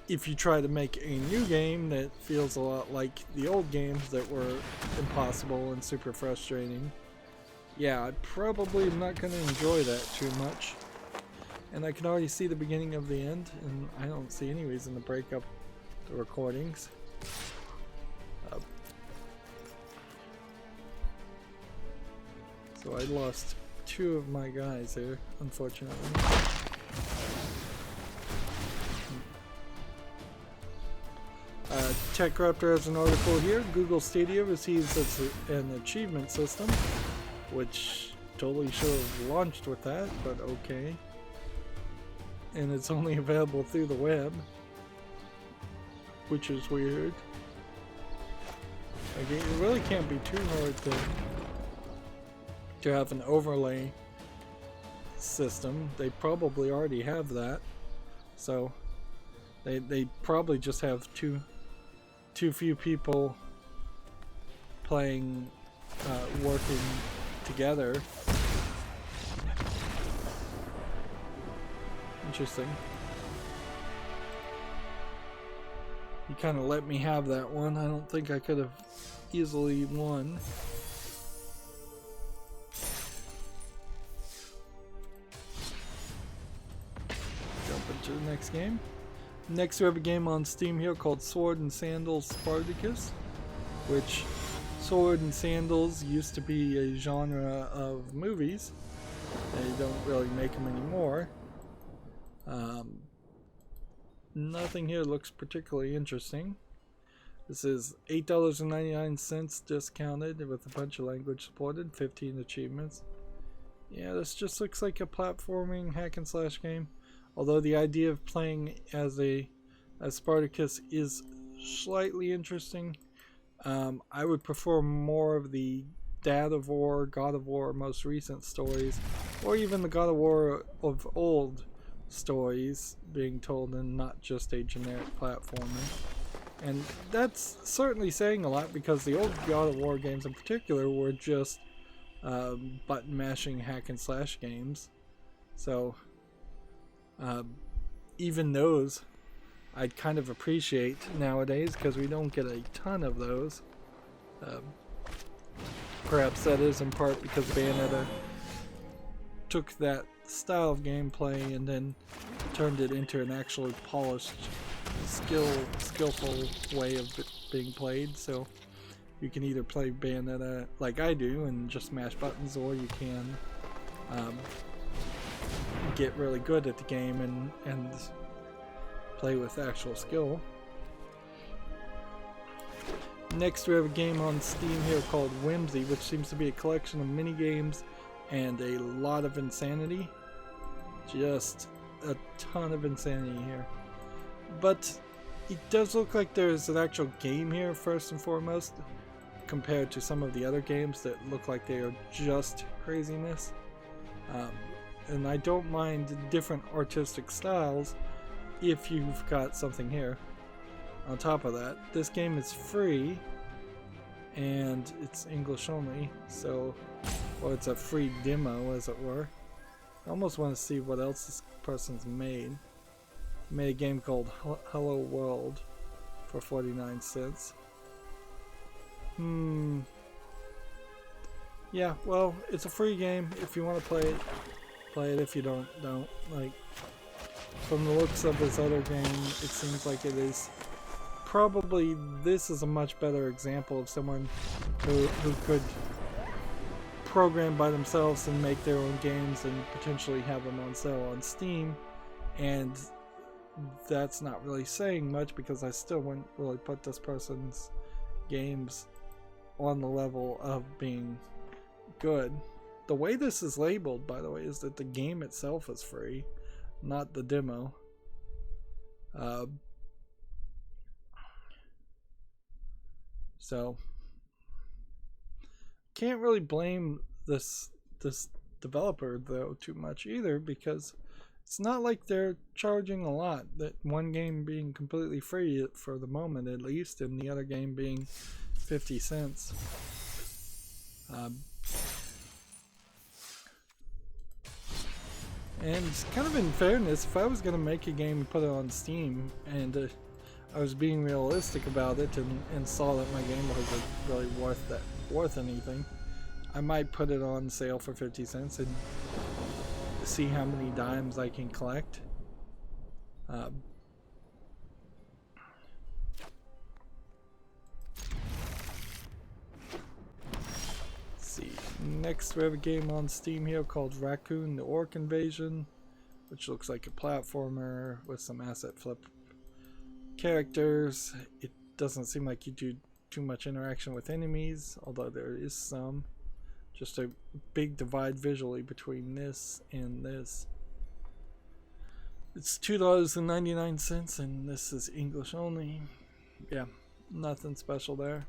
if you try to make a new game that feels a lot like the old games that were impossible and super frustrating, yeah, I probably am not going to enjoy that too much. And I can already see the beginning of the end, and I don't see any reason to break up the recordings. So I lost 2 of my guys here, unfortunately. TechRaptor has an article here. Google Stadia receives an achievement system, which totally should have launched with that, but okay. And it's only available through the web, which is weird. Like, it really can't be too hard to have an overlay system. They probably already have that, so they probably just have too few people playing, working together. Interesting. You kind of let me have that one. I don't think I could have easily won. Jump into the next game. Next we have a game on Steam here called Sword and Sandals Spartacus, which Sword and Sandals used to be a genre of movies. They don't really make them anymore. Nothing here looks particularly interesting. This is $8.99 discounted with a bunch of language supported, 15 achievements. Yeah, this just looks like a platforming hack and slash game. Although the idea of playing as Spartacus is slightly interesting. I would prefer more of the Dad of War, God of War most recent stories, or even the God of War of old stories being told and not just a generic platformer. And that's certainly saying a lot, because the old God of War games in particular were just button mashing hack and slash games. So even those I'd kind of appreciate nowadays, because we don't get a ton of those. Perhaps that is in part because Bayonetta took that style of gameplay and then turned it into an actually polished, skillful way of being played. So you can either play Bayonetta like I do and just smash buttons, or you can get really good at the game and play with actual skill. Next we have a game on Steam here called Whimsy, which seems to be a collection of mini games and a lot of insanity. Just a ton of insanity here. But it does look like there's an actual game here first and foremost, compared to some of the other games that look like they are just craziness. And I don't mind different artistic styles if you've got something here. On top of that, this game is free and it's English only, so, or it's a free demo as it were. I almost want to see what else this person's made. He made a game called Hello World for 49 cents. Yeah, well, it's a free game. If you want to play it, play it. If you don't. Like, from the looks of this other game, it seems like it is probably, this is a much better example of someone who could program by themselves and make their own games and potentially have them on sale on Steam. And that's not really saying much, because I still wouldn't really put this person's games on the level of being good. The way this is labeled, by the way, is that the game itself is free, not the demo. So can't really blame this developer though too much either, because it's not like they're charging a lot. That one game being completely free for the moment at least, and the other game being 50 cents. And kind of in fairness, if I was going to make a game and put it on Steam, and I was being realistic about it and saw that my game wasn't really worth anything, I might put it on sale for 50 cents and see how many dimes I can collect. Let's see, next we have a game on Steam here called Raccoon the Orc Invasion, which looks like a platformer with some asset flip characters. It doesn't seem like you do too much interaction with enemies, although there is some. Just a big divide visually between this and this. It's $2.99 and this is English only. Yeah, nothing special there.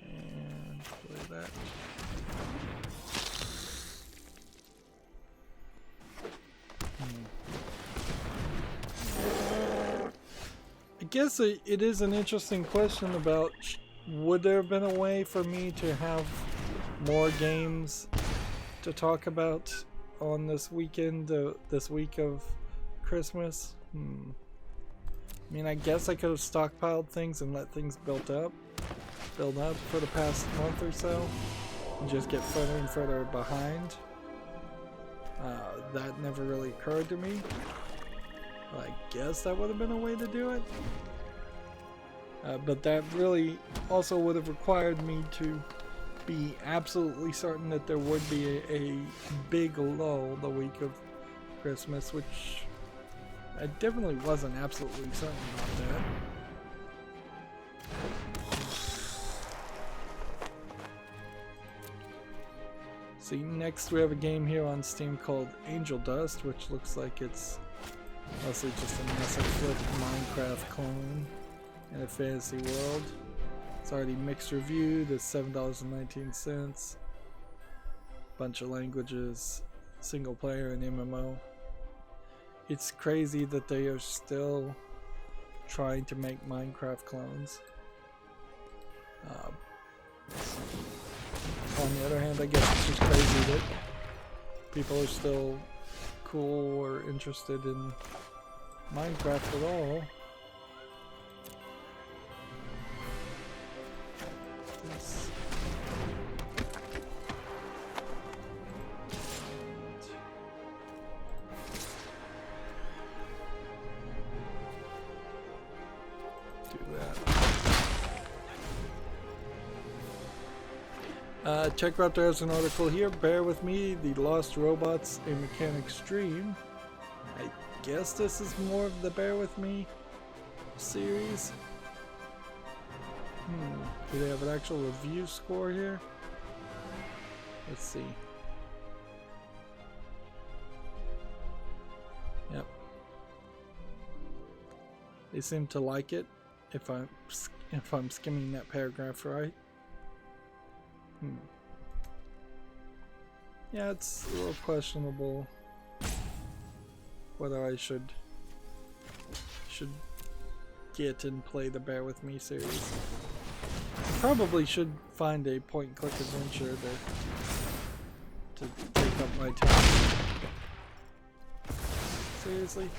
And play that. I guess it is an interesting question about would there have been a way for me to have more games to talk about on this weekend, this week of Christmas? I mean, I guess I could have stockpiled things and let things build up for the past month or so and just get further and further behind. That never really occurred to me. I guess that would have been a way to do it. But that really also would have required me to be absolutely certain that there would be a big lull the week of Christmas, which I definitely wasn't absolutely certain about that. See, next we have a game here on Steam called Angel Dust, which looks like it's mostly just a massive flip Minecraft clone in a fantasy world. It's already mixed reviewed. It's $7.19. Bunch of languages, single player and MMO. It's crazy that they are still trying to make Minecraft clones. On the other hand, I guess it's just crazy that people are still cool or interested in Minecraft at all. This. Do that. Techraptor has an article here. Bear with me, the Lost Robots a Mechanics stream. I guess this is more of the Bear with Me series. Do they have an actual review score here? Let's see. Yep. They seem to like it if I'm skimming that paragraph right. Yeah, it's a little questionable whether I should get and play the Bear With Me series. Probably should find a point-and-click adventure to take up my time. Seriously?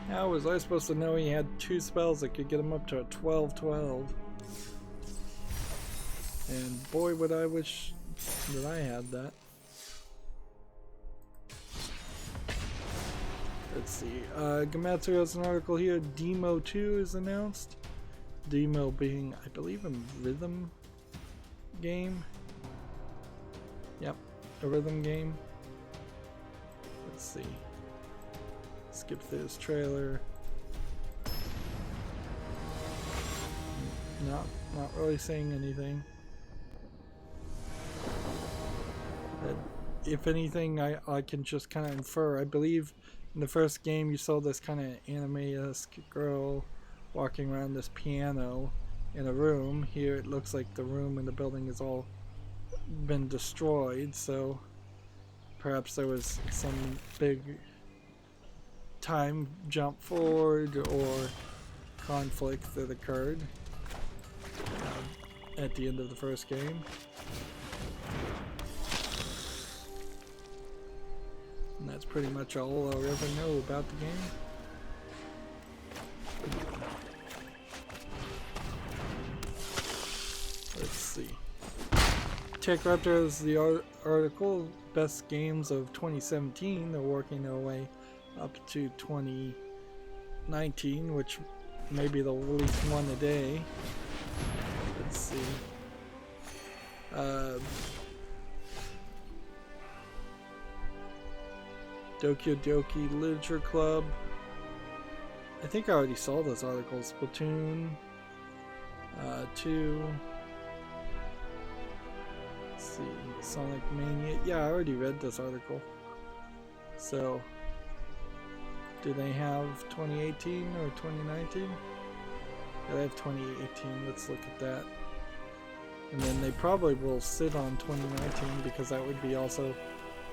How was I supposed to know he had 2 spells that could get him up to a 12/12? And boy, would I wish that I had that. Let's see. Gamatsu has an article here. Demo 2 is announced. Demo being, I believe, a rhythm game. Yep, a rhythm game. Let's see. Skip through this trailer. Not really saying anything. But if anything, I can just kind of infer. I believe in the first game you saw this kind of anime-esque girl walking around this piano in a room. Here it looks like the room in the building has all been destroyed, so perhaps there was some big time jump forward or conflict that occurred at the end of the first game. And that's pretty much all I'll ever know about the game. Let's see. TechRaptor has the article, best games of 2017. They're working their way up to 19, which maybe they'll release one a day. Let's see. Doki Doki Literature Club. I think I already saw those articles. Splatoon 2. Let's see. Sonic Mania. Yeah, I already read this article. So, do they have 2018 or 2019? Yeah, they have 2018. Let's look at that. And then they probably will sit on 2019 because that would be also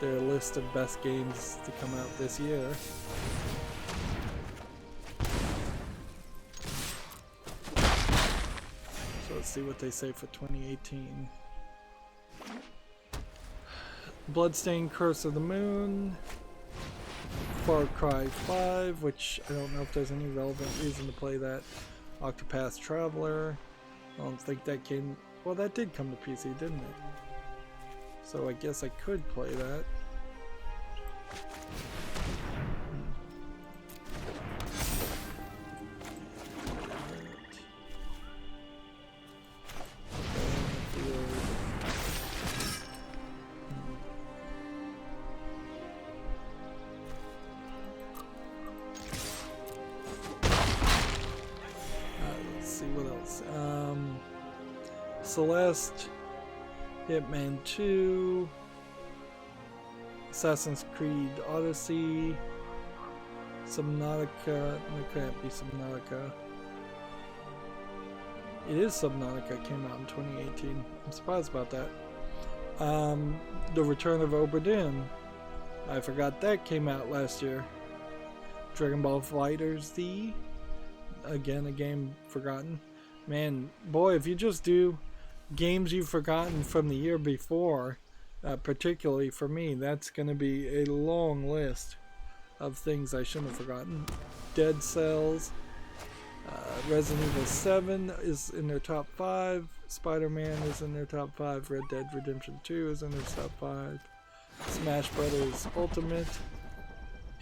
their list of best games to come out this year. So let's see what they say for 2018. Bloodstained Curse of the Moon. Far Cry 5, which I don't know if there's any relevant reason to play that. Octopath Traveler. I don't think that came... Well, that did come to PC, didn't it? So I guess I could play that. Let's see what else. Celeste, Hitman 2, Assassin's Creed Odyssey, Subnautica. No, it can't be Subnautica. It is Subnautica. It came out in 2018. I'm surprised about that. The Return of Obra Dinn. I forgot that came out last year. Dragon Ball FighterZ Z. Again, a game forgotten. Man, boy, if you just do games you've forgotten from the year before, particularly for me, that's going to be a long list of things I shouldn't have forgotten. Dead Cells, Resident Evil 7 is in their top 5, Spider-Man is in their top 5, Red Dead Redemption 2 is in their top 5, Smash Brothers Ultimate,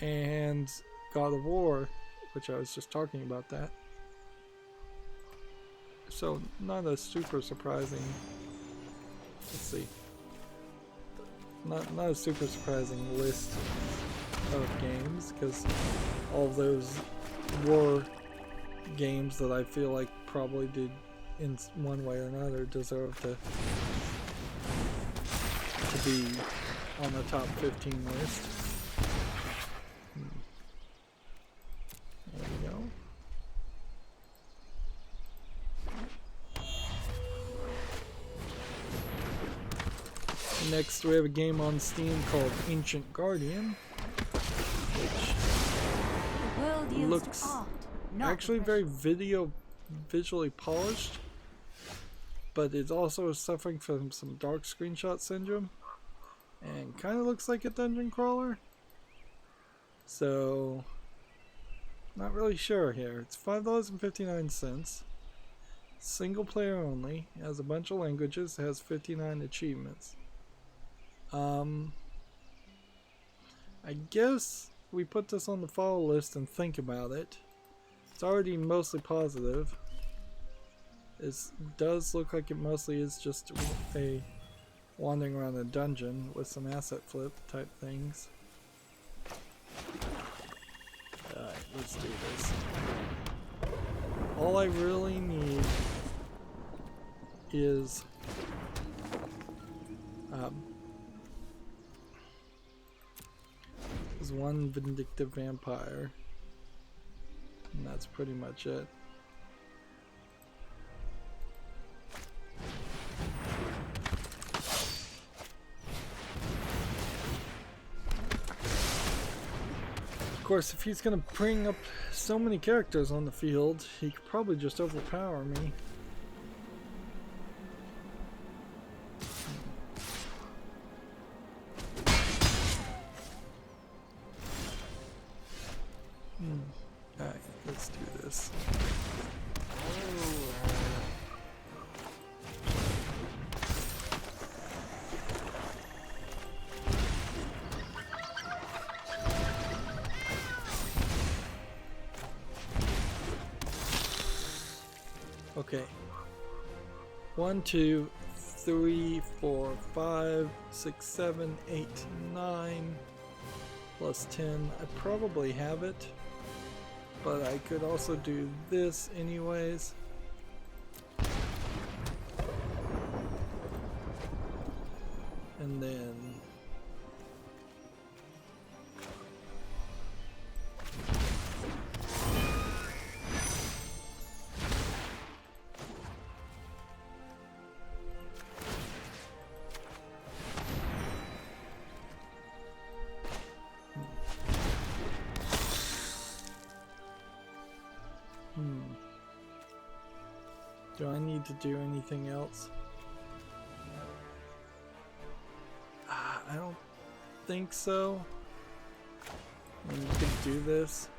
and God of War, which I was just talking about that. So, not a super surprising, let's see, not a super surprising list of games, because all of those were games that I feel like probably did, in one way or another, deserve to be on the top 15 list. There we go. Next, we have a game on Steam called Ancient Guardian, which looks actually very visually polished, but it also is suffering from some dark screenshot syndrome, and kind of looks like a dungeon crawler. So, not really sure here. It's $5.59. Single player only. Has a bunch of languages. Has 59 achievements. I guess we put this on the follow list and think about it. It's already mostly positive. It does look like it mostly is just a wandering around a dungeon with some asset flip type things. Alright, let's do this. All I really need is one vindictive vampire, and that's pretty much it. Of course, if he's gonna bring up so many characters on the field, he could probably just overpower me. Alright, let's do this. Okay. 1, 2, 3, 4, 5, 6, 7, 8, 9, plus 10. I probably have it, but I could also do this anyways. And then do I need to do anything else? I don't think so. I mean, you could do this.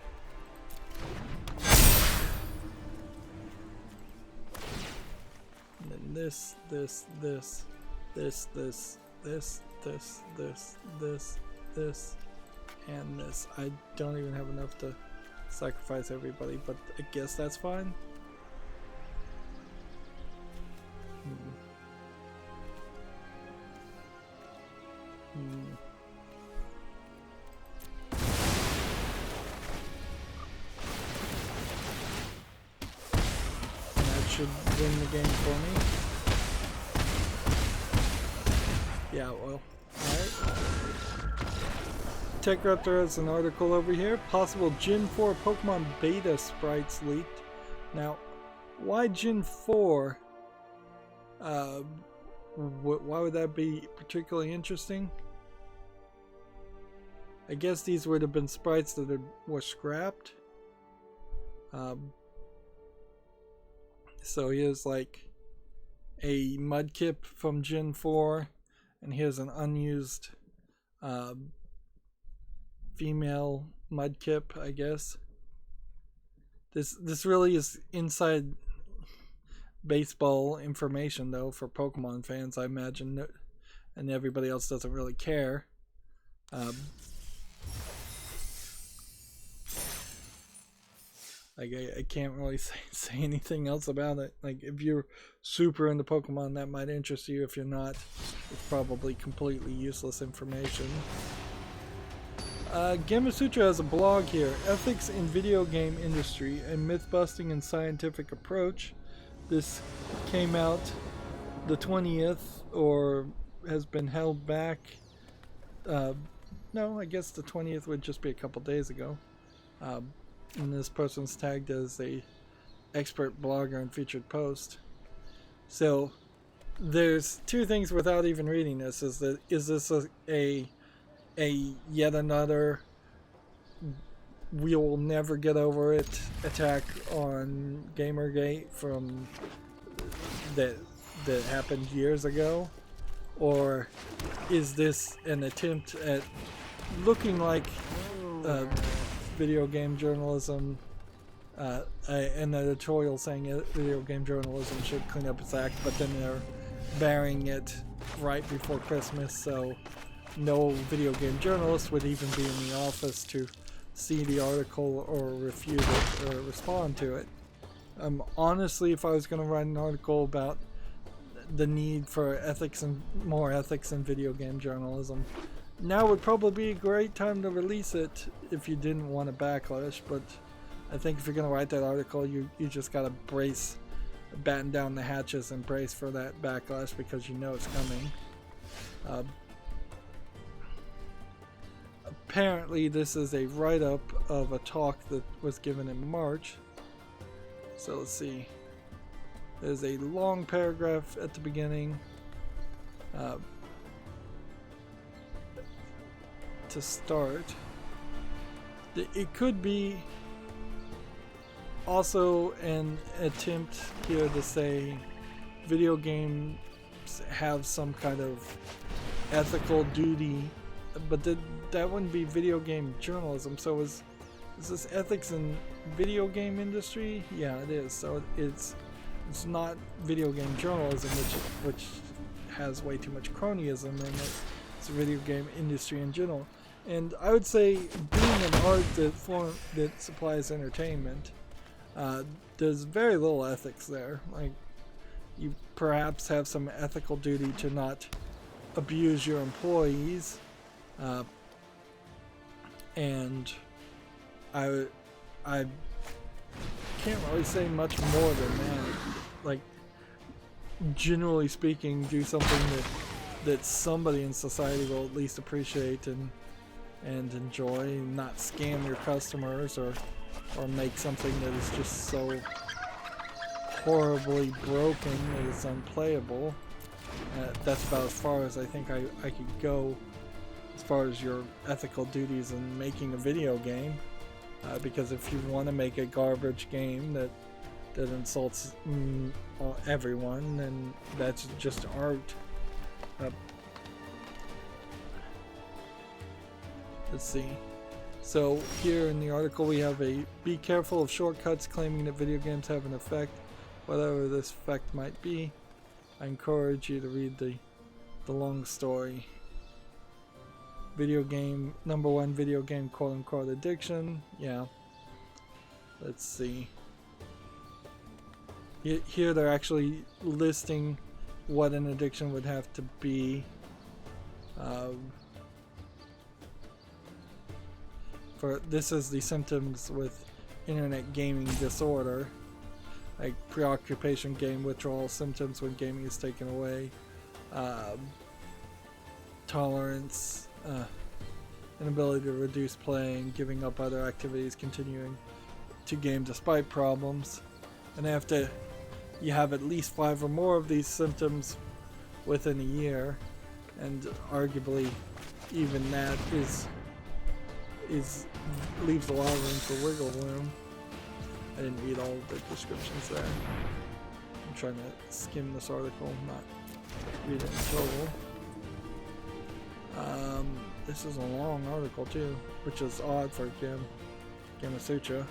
And then this, and this. I don't even have enough to sacrifice everybody, but I guess that's fine. That should win the game for me. Yeah, well, alright. TechRaptor has an article over here. Possible Gen 4 Pokemon beta sprites leaked. Now, why Gen 4? Why would that be particularly interesting? I guess these would have been sprites that were scrapped. So here's like a Mudkip from Gen 4, and here's an unused female Mudkip, I guess. This really is inside baseball information though for Pokemon fans, I imagine, and everybody else doesn't really care. Like I can't really say anything else about it. Like if you're super into Pokemon, that might interest you. If you're not, it's probably completely useless information. Gamasutra has a blog here. Ethics in Video Game Industry, a myth-busting and scientific approach. This came out the 20th, or has been held back. No, I guess the 20th would just be a couple days ago. And this person's tagged as a expert blogger and featured post. So there's two things without even reading this. Is this a yet another we will never get over it attack on Gamergate from that happened years ago, or is this an attempt at looking like video game journalism, an editorial saying video game journalism should clean up its act, but then they're burying it right before Christmas, so no video game journalist would even be in the office to see the article or refute it or respond to it. Honestly, if I was going to write an article about the need for ethics and more ethics in video game journalism, now would probably be a great time to release it if you didn't want a backlash. But I think if you're going to write that article, you just got to batten down the hatches and brace for that backlash, because you know it's coming. Apparently this is a write-up of a talk that was given in March. So let's see. There's a long paragraph at the beginning. To start, it could be also an attempt here to say video games have some kind of ethical duty, but that wouldn't be video game journalism. So is this ethics in video game industry? Yeah, it is. So it's not video game journalism, which has way too much cronyism in it. It's video game industry in general. And I would say, being an art that supplies entertainment, there's very little ethics there. Like, you perhaps have some ethical duty to not abuse your employees, and I can't really say much more than that. Like, generally speaking, do something that somebody in society will at least appreciate and enjoy, not scam your customers or make something that is just so horribly broken that it's unplayable. That's about as far as I think I could go as far as your ethical duties in making a video game. Because if you want to make a garbage game that insults everyone, then that's just art. Let's see. So here in the article we have be careful of shortcuts claiming that video games have an effect, whatever this effect might be. I encourage you to read the long story. Video game, #1 video game quote-unquote addiction. Yeah. Let's see. Here they're actually listing what an addiction would have to be. This is the symptoms with internet gaming disorder, like preoccupation, game withdrawal, symptoms when gaming is taken away, tolerance, inability to reduce playing, giving up other activities, continuing to game despite problems. And after you have at least 5 or more of these symptoms within a year, and arguably even that leaves a lot of room for wiggle room. I didn't read all of the descriptions there. I'm trying to skim this article, not read it in total. This is a long article too, which is odd for Gamma Sutra.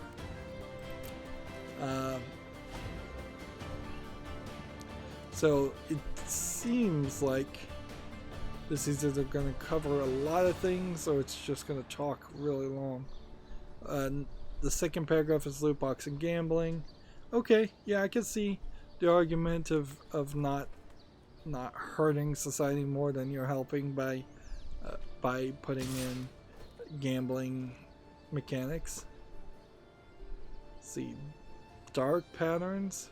So it seems like this is either going to cover a lot of things or it's just going to talk really long. The second paragraph is loot box and gambling. Okay, yeah, I can see the argument of not hurting society more than you're helping by putting in gambling mechanics. Let's see, dark patterns.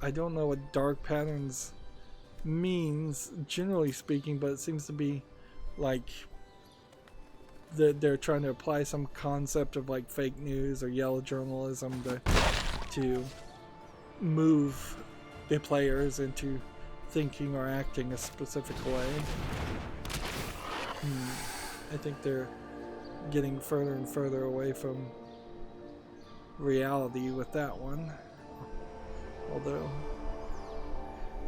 I don't know what dark patterns means, generally speaking, but it seems to be like they're trying to apply some concept of like fake news or yellow journalism to move the players into thinking or acting a specific way. I think they're getting further and further away from reality with that one. Although,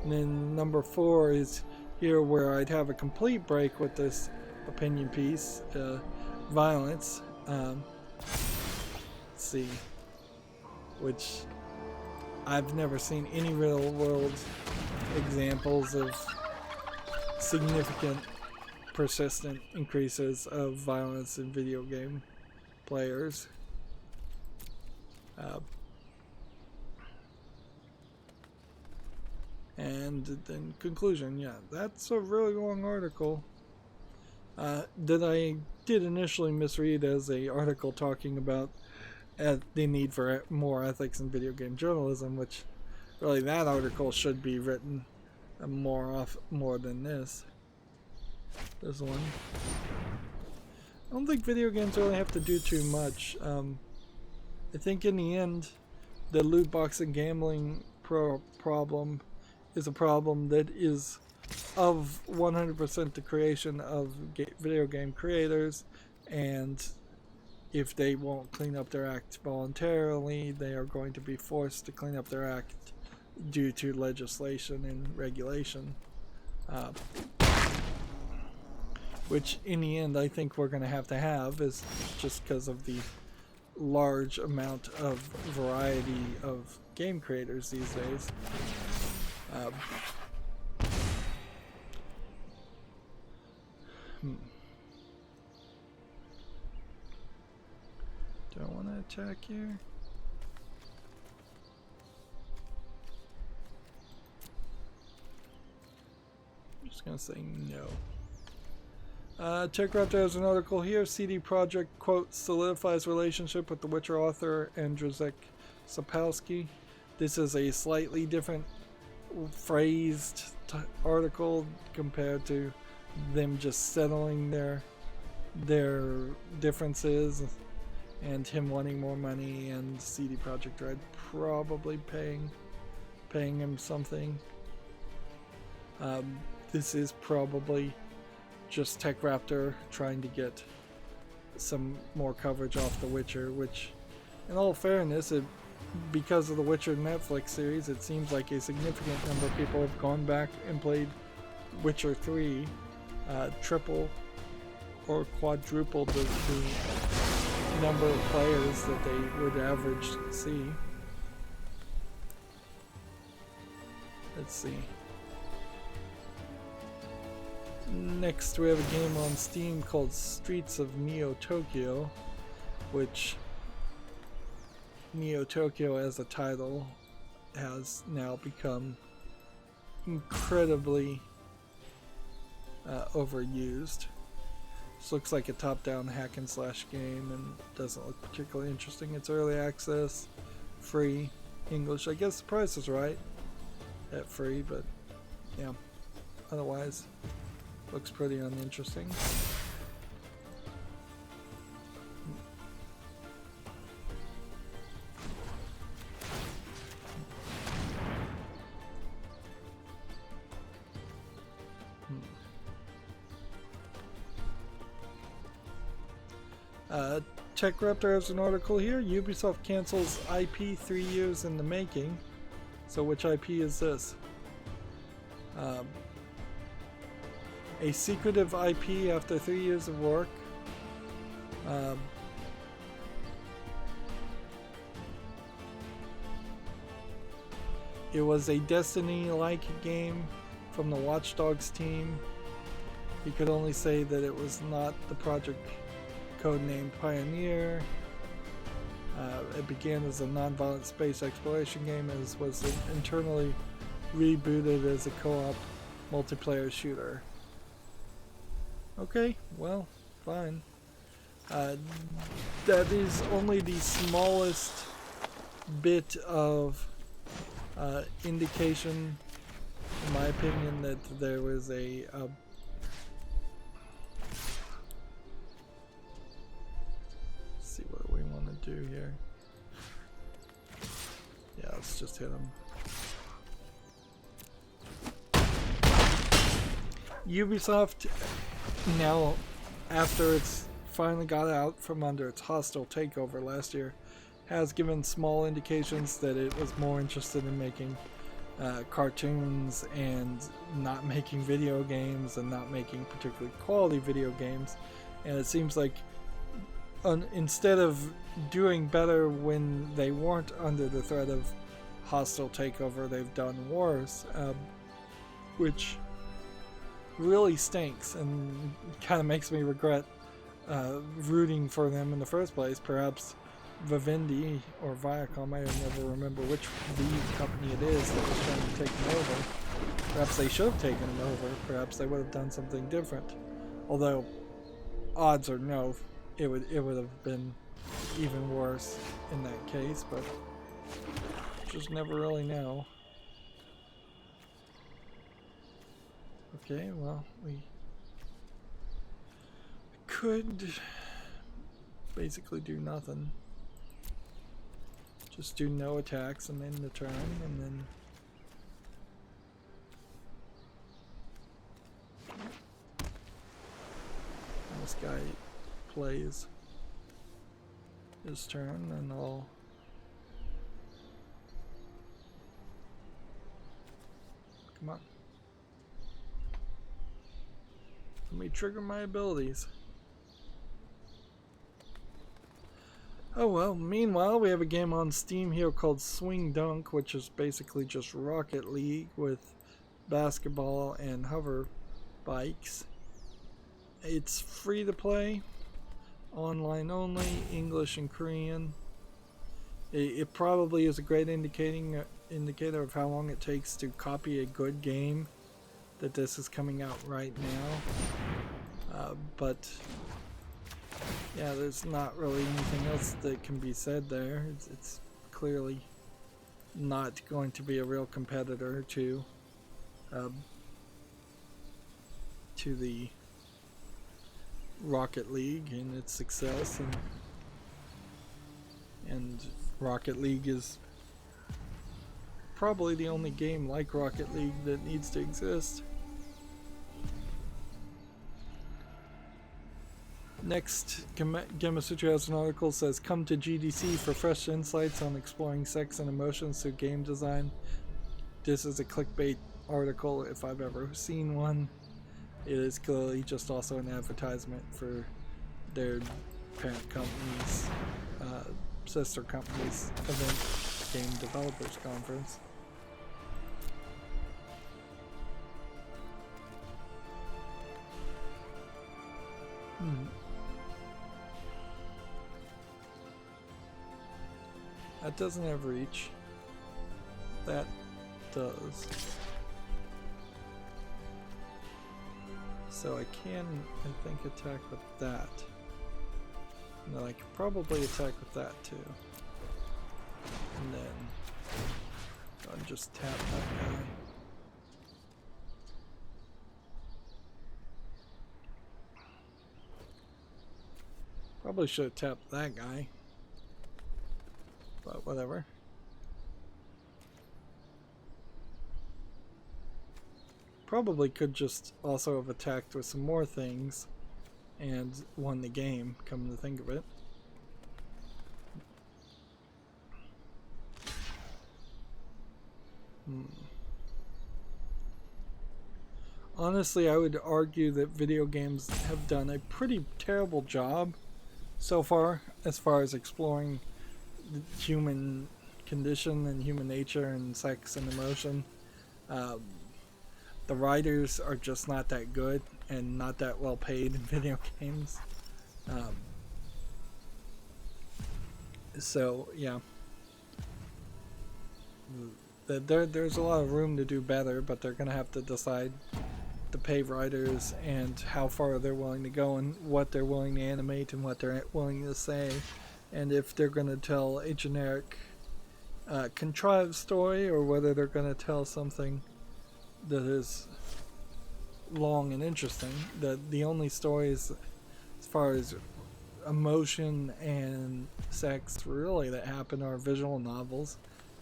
and then #4 is here where I'd have a complete break with this opinion piece. Violence. Let's see, which I've never seen any real world examples of significant, persistent increases of violence in video game players. And then conclusion, yeah, that's a really long article that I did initially misread as a article talking about the need for more ethics in video game journalism, which really that article should be written more than this. This one. I don't think video games really have to do too much. I think in the end, the loot box and gambling problem is a problem that is of 100% the creation of video game creators, and if they won't clean up their act voluntarily, they are going to be forced to clean up their act due to legislation and regulation, which in the end I think we're going to have is just because of the large amount of variety of game creators these days. Do I want to attack here? I'm just gonna say no. TechRaptor has an article here. CD Projekt, quote, solidifies relationship with the Witcher author Andrzej Sapkowski. This is a slightly different phrased article compared to them just settling their differences and him wanting more money and CD Projekt Red probably paying him something. This is probably just TechRaptor trying to get some more coverage off The Witcher, which, in all fairness, because of the Witcher Netflix series, it seems like a significant number of people have gone back and played Witcher 3, triple or quadrupled the number of players that they would average see. Let's see. Next we have a game on Steam called Streets of Neo Tokyo, which Neo Tokyo as a title has now become incredibly overused. This looks like a top-down hack and slash game and doesn't look particularly interesting. It's early access, free, English. I guess the price is right at free, but yeah, otherwise looks pretty uninteresting. TechRaptor has an article here. Ubisoft cancels IP 3 years in the making. So which IP is this? A secretive IP after 3 years of work. It was a Destiny-like game from the Watch Dogs team. You could only say that it was not the project codenamed Pioneer. It began as a non-violent space exploration game and was internally rebooted as a co-op multiplayer shooter. Okay, well, fine. That is only the smallest bit of indication, in my opinion, that there was a let's see what we want to do here. Yeah, let's just hit him. Ubisoft now, after it's finally got out from under its hostile takeover last year, has given small indications that it was more interested in making cartoons and not making video games and not making particularly quality video games. And it seems like instead of doing better when they weren't under the threat of hostile takeover, they've done worse, which really stinks and kind of makes me regret rooting for them in the first place. Perhaps Vivendi or Viacom, I never remember which company it is that was trying to take them over. Perhaps they should have taken them over. Perhaps they would have done something different. Although, odds are no, it would have been even worse in that case, but just never really know. Okay, well, we could basically do nothing. Just do no attacks and then the turn, and then this guy plays his turn, and I'll come on. Let me trigger my abilities. Oh well, meanwhile we have a game on Steam here called Swing Dunk, which is basically just Rocket League with basketball and hover bikes. It's free to play. Online only, English and Korean. It probably is a great indicator of how long it takes to copy a good game that this is coming out right now. But yeah, there's not really anything else that can be said there. It's clearly not going to be a real competitor to the Rocket League and its success, and Rocket League is probably the only game like Rocket League that needs to exist. Next, Gamasutra has an article that says, "Come to GDC for fresh insights on exploring sex and emotions through game design." This is a clickbait article if I've ever seen one. It is clearly just also an advertisement for their parent company's sister company's event, Game Developers Conference. That doesn't have reach. That does. So I can, I think, attack with that. No, I could probably attack with that too. And then I'll just tap that guy. Probably should have tapped that guy. But whatever. Probably could just also have attacked with some more things and won the game, come to think of it. Honestly, I would argue that video games have done a pretty terrible job so far as exploring the human condition and human nature and sex and emotion. The writers are just not that good and not that well paid in video games. So yeah, there's a lot of room to do better, but they're gonna have to decide to pay writers and how far they're willing to go and what they're willing to animate and what they're willing to say, and if they're gonna tell a generic contrived story or whether they're gonna tell something that is long and interesting. The only stories as far as emotion and sex really that happen are visual novels,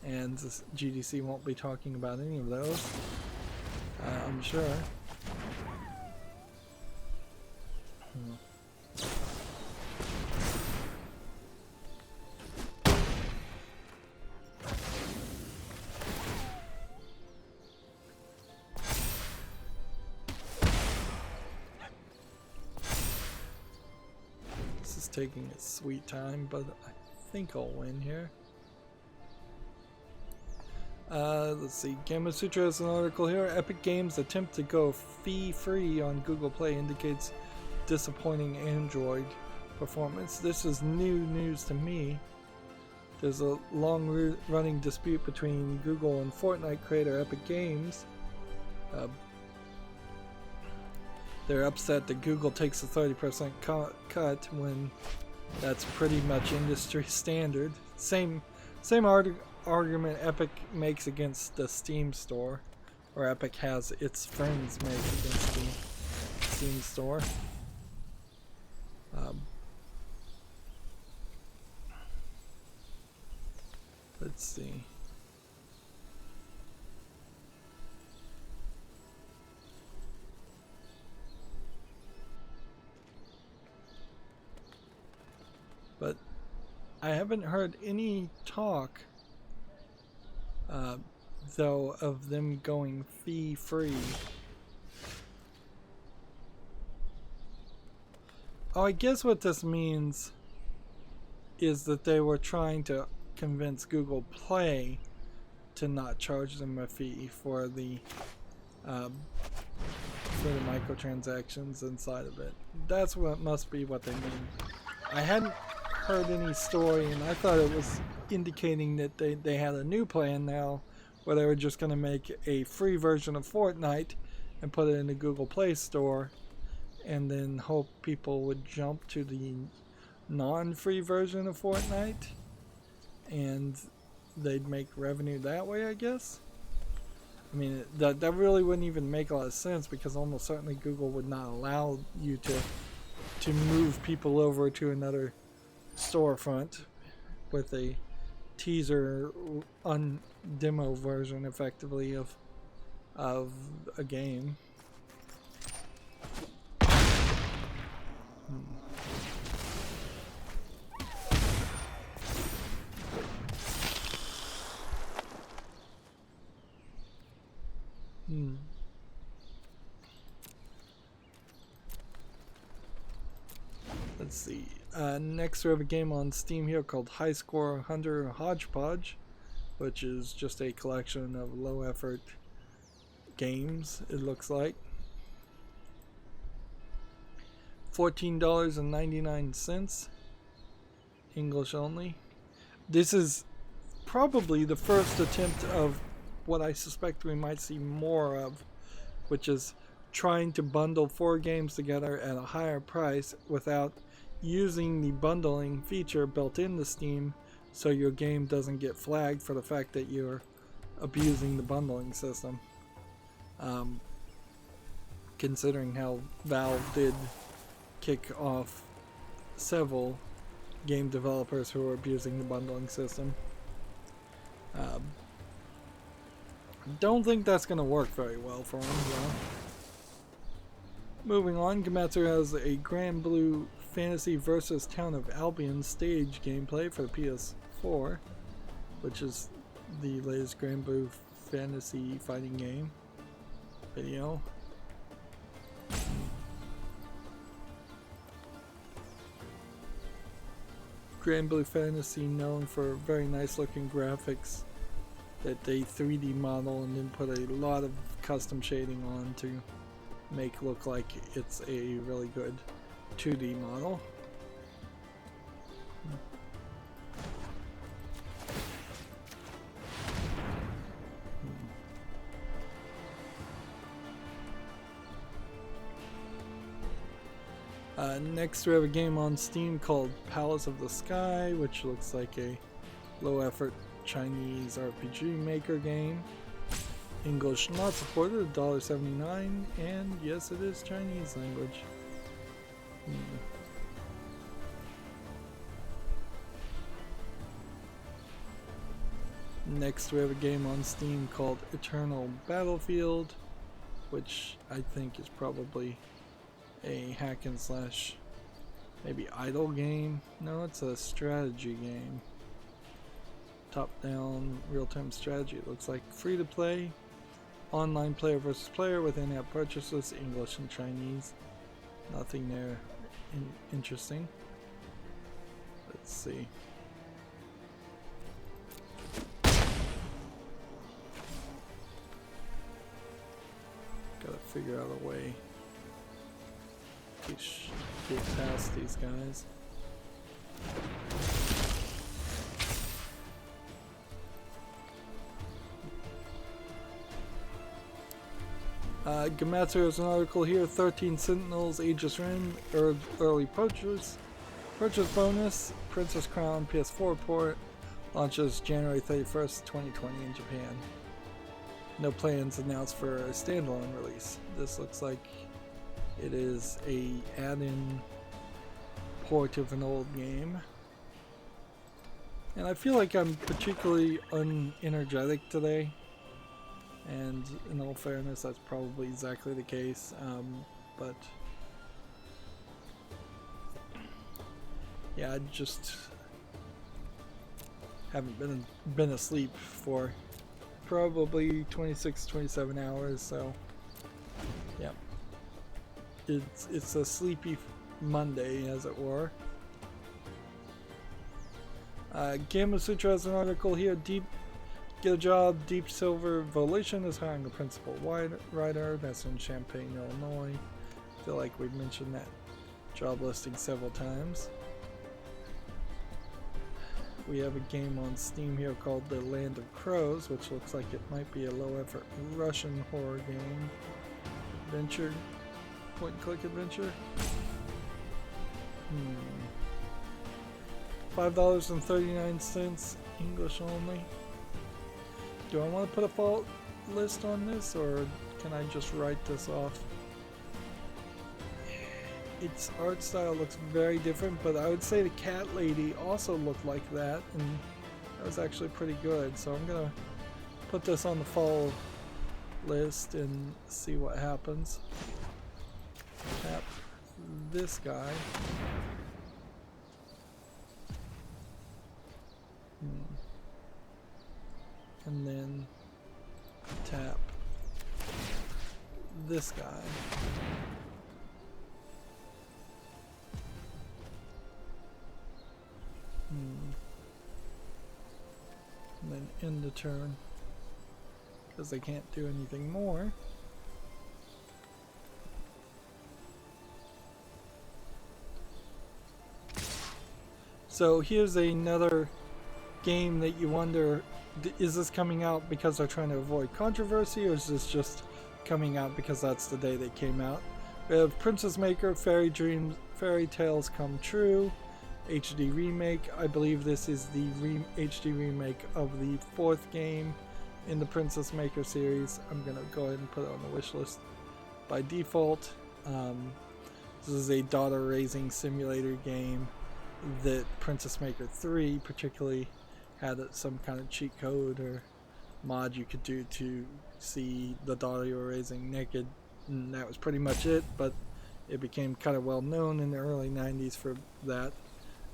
and GDC won't be talking about any of those, I'm sure. Taking its sweet time, but I think I'll win here. Let's see. Gamasutra has an article here. Epic Games' attempt to go fee-free on Google Play indicates disappointing Android performance. This is new news to me. There's a long-running dispute between Google and Fortnite creator Epic Games. They're upset that Google takes a 30% cut when that's pretty much industry standard. Same argument Epic makes against the Steam store, or Epic has its friends make against the Steam store. Let's see. But I haven't heard any talk, though, of them going fee-free. Oh, I guess what this means is that they were trying to convince Google Play to not charge them a fee for the microtransactions inside of it. That's what must be what they mean. I hadn't heard any story, and I thought it was indicating that they had a new plan now where they were just going to make a free version of Fortnite and put it in the Google Play Store and then hope people would jump to the non-free version of Fortnite and they'd make revenue that way, I guess. I mean, that really wouldn't even make a lot of sense because almost certainly Google would not allow you to move people over to another storefront with a teaser demo version effectively of a game. Let's see. Next we have a game on Steam here called High Score Hunter Hodgepodge, which is just a collection of low effort games, it looks like. $14.99, English only. This is probably the first attempt of what I suspect we might see more of, which is trying to bundle 4 games together at a higher price without using the bundling feature built into Steam, so your game doesn't get flagged for the fact that you're abusing the bundling system. Considering how Valve did kick off several game developers who are abusing the bundling system. Don't think that's going to work very well for them, though. Moving on, Gematsu has a Grand Blue Fantasy vs. Town of Albion stage gameplay for the PS4, which is the latest Grand Blue Fantasy fighting game video. Grand Blue Fantasy, known for very nice looking graphics that they 3D model and then put a lot of custom shading on to make look like it's a really good 2D model. Next we have a game on Steam called Palace of the Sky, which looks like a low effort Chinese RPG maker game. English not supported, $1.79, and yes, it is Chinese language. Next we have a game on Steam called Eternal Battlefield, which I think is probably a hack and slash, maybe idle game. No, it's a strategy game. Top-down real-time strategy. It looks like free to play, online player versus player with in-app purchases, English and Chinese. Nothing there interesting. Let's see. Gotta figure out a way to get past these guys. Gematsu has an article here, 13 Sentinels, Aegis Rim, early purchase bonus, Princess Crown PS4 port, launches January 31st, 2020 in Japan. No plans announced for a standalone release. This looks like it is a add-in port of an old game. And I feel like I'm particularly unenergetic today. And in all fairness, that's probably exactly the case. But yeah, I just haven't been asleep for probably 26-27 hours. So yeah, it's a sleepy Monday, as it were. Gamma Sutra has an article here. Get a job. Deep Silver Volition is hiring a principal writer. That's in Champaign, Illinois. I feel like we've mentioned that job listing several times. we have a game on Steam here called The Land of Crows, which looks like it might be a low-effort Russian horror game. Adventure, point-and-click adventure. $5.39, English only. Do I want to put a fault list on this, or can I just write this off? Its art style looks very different, but I would say the cat lady also looked like that, and that was actually pretty good. So I'm gonna put this on the fall list and see what happens. Tap this guy. And then tap this guy. And then end the turn, because they can't do anything more. So here's another game that you wonder, is this coming out because they're trying to avoid controversy, or is this just coming out because that's the day they came out? We have Princess Maker, Fairy Tales Come True, HD remake. I believe this is the HD remake of the 4th game in the Princess Maker series. I'm gonna go ahead and put it on the wish list by default. This is a daughter raising simulator game that Princess Maker 3 particularly had some kind of cheat code or mod you could do to see the daughter you were raising naked, and that was pretty much it, but it became kind of well known in the early 90s for that.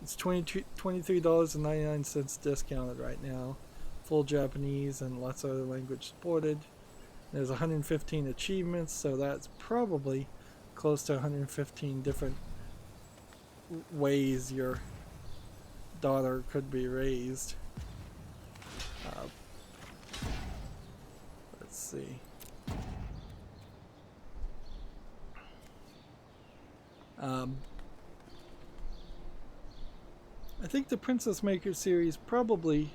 It's $23.99 discounted right now, full Japanese and lots of other language supported. There's 115 achievements, so that's probably close to 115 different ways your daughter could be raised. Let's see. I think the Princess Maker series probably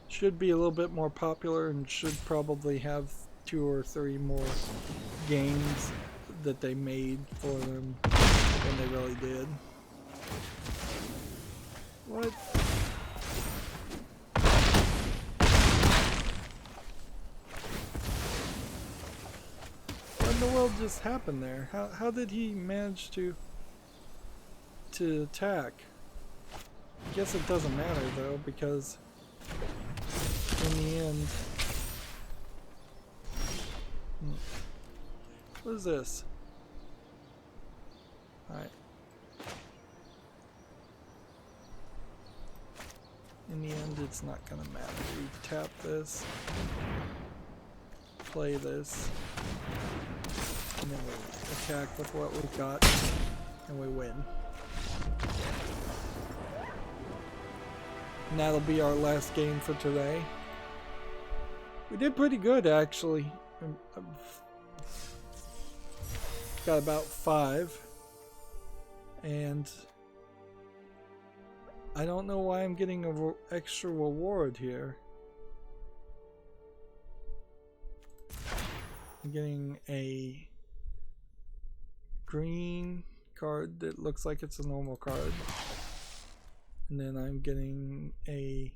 should be a little bit more popular and should probably have 2 or 3 more games that they made for them than they really did. What? What in the world just happened there? How did he manage to attack? I guess it doesn't matter though, because in the end, what is this? Alright. In the end, it's not gonna matter. We tap this, play this, and then we attack with what we've got, and we win. And that'll be our last game for today. We did pretty good, actually. I've got about 5. And I don't know why I'm getting an extra reward here. I'm getting a green card that looks like it's a normal card. And then I'm getting a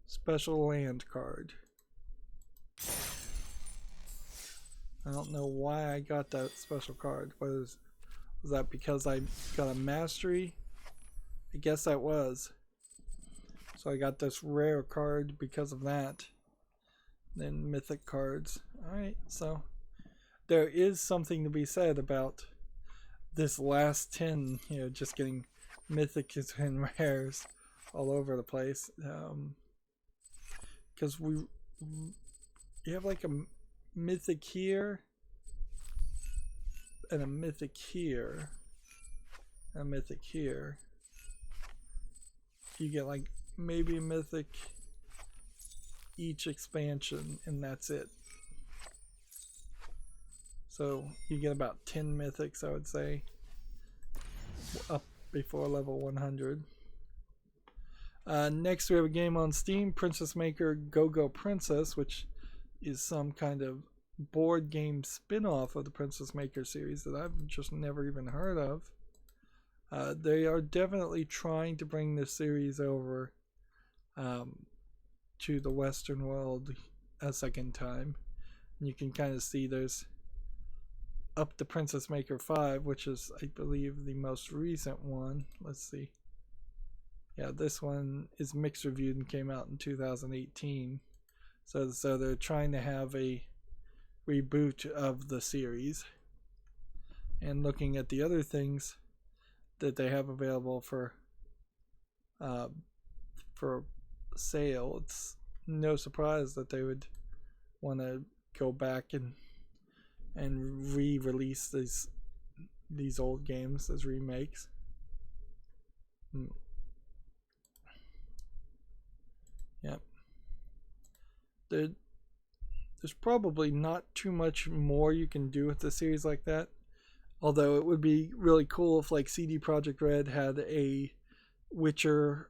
special land card. I don't know why I got that special card. Was that because I got a mastery? I guess that was. So I got this rare card because of that. Then mythic cards. Alright, so there is something to be said about this last 10, you know, just getting mythics and rares all over the place. Because you have like a mythic here, and a mythic here, and a mythic here. You get like maybe a mythic each expansion, and that's it. So you get about 10 mythics, I would say, up before level 100. Next, we have a game on Steam, Princess Maker Go Go Princess, which is some kind of board game spin-off of the Princess Maker series that I've just never even heard of. They are definitely trying to bring this series over to the Western world a second time. And you can kind of see there's up to Princess Maker 5, which is, I believe, the most recent one. Let's see. Yeah, this one is mixed reviewed and came out in 2018. So they're trying to have a reboot of the series. And looking at the other things that they have available for sale, it's no surprise that they would want to go back and re-release these old games as remakes. Yep. There's probably not too much more you can do with a series like that. Although it would be really cool if like CD Projekt Red had a Witcher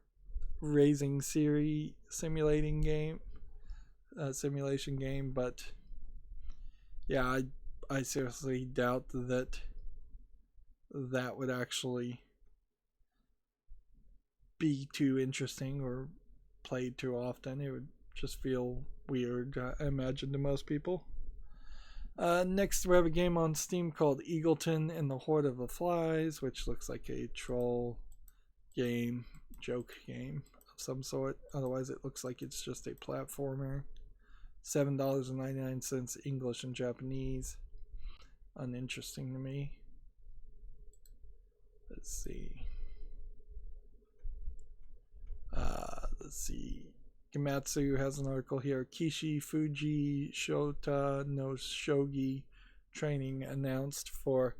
raising series simulation game. But yeah, I seriously doubt that would actually be too interesting or played too often. It would just feel weird, I imagine, to most people. Next, we have a game on Steam called Eagleton and the Horde of the Flies, which looks like a troll game, joke game of some sort. Otherwise, it looks like it's just a platformer. $7.99 English and Japanese. Uninteresting to me. Let's see. Gamatsu has an article here. Kishi Fuji Shota no Shogi training announced for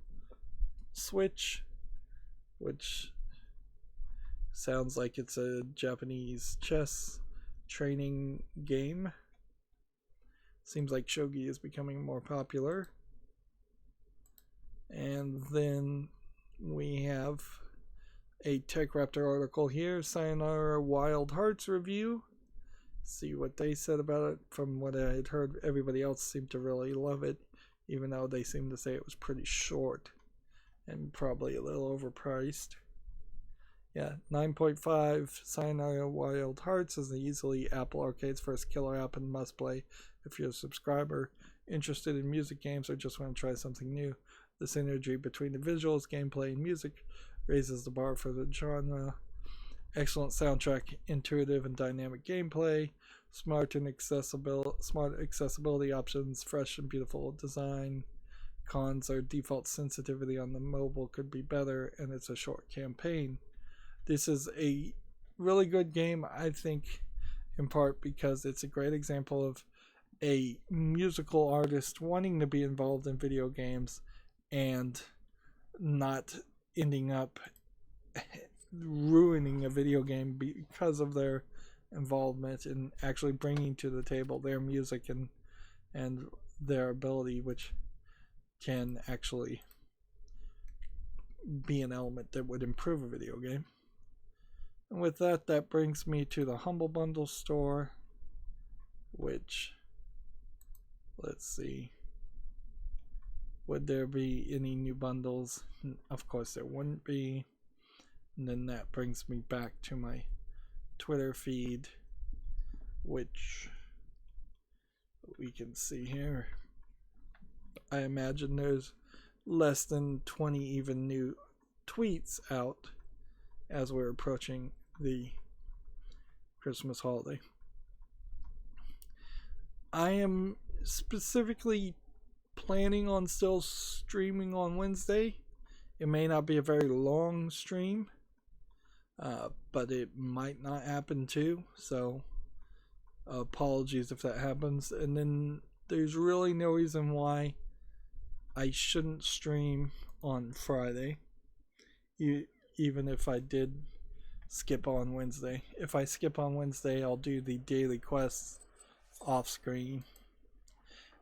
Switch, which sounds like it's a Japanese chess training game. Seems like shogi is becoming more popular. And then we have a TechRaptor article here, Sayonara Wild Hearts review. See what they said about it. From what I had heard, everybody else seemed to really love it, even though they seemed to say it was pretty short and probably a little overpriced. Yeah, 9.5 Sayonara Wild Hearts is easily Apple Arcade's first killer app and must play if you're a subscriber, interested in music games, or just want to try something new. The synergy between the visuals, gameplay, and music raises the bar for the genre. Excellent soundtrack, intuitive and dynamic gameplay, smart accessibility options, fresh and beautiful design. Cons are default sensitivity on the mobile could be better, and it's a short campaign. This is a really good game, I think, in part because it's a great example of a musical artist wanting to be involved in video games and not ending up ruining a video game because of their involvement in actually bringing to the table their music and their ability, which can actually be an element that would improve a video game. And with that, that brings me to the Humble Bundle store, which, let's see, would there be any new bundles? Of course there wouldn't be. And then that brings me back to my Twitter feed, which we can see here. I imagine there's less than 20 even new tweets out as we're approaching the Christmas holiday. I am specifically planning on still streaming on Wednesday. It may not be a very long stream, but it might not happen too, so apologies if that happens. And then there's really no reason why I shouldn't stream on Friday, even if I did skip on Wednesday. If I skip on Wednesday, I'll do the daily quests off screen.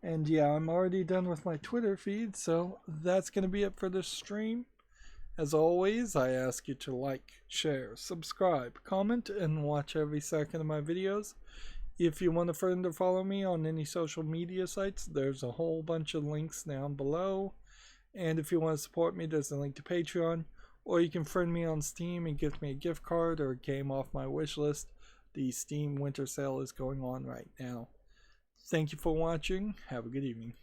And yeah, I'm already done with my Twitter feed, so that's going to be it for this stream. As always, I ask you to like, share, subscribe, comment, and watch every second of my videos. If you want a friend to follow me on any social media sites, there's a whole bunch of links down below. And if you want to support me, there's a link to Patreon. Or you can friend me on Steam and gift me a gift card or a game off my wish list. The Steam winter sale is going on right now. Thank you for watching. Have a good evening.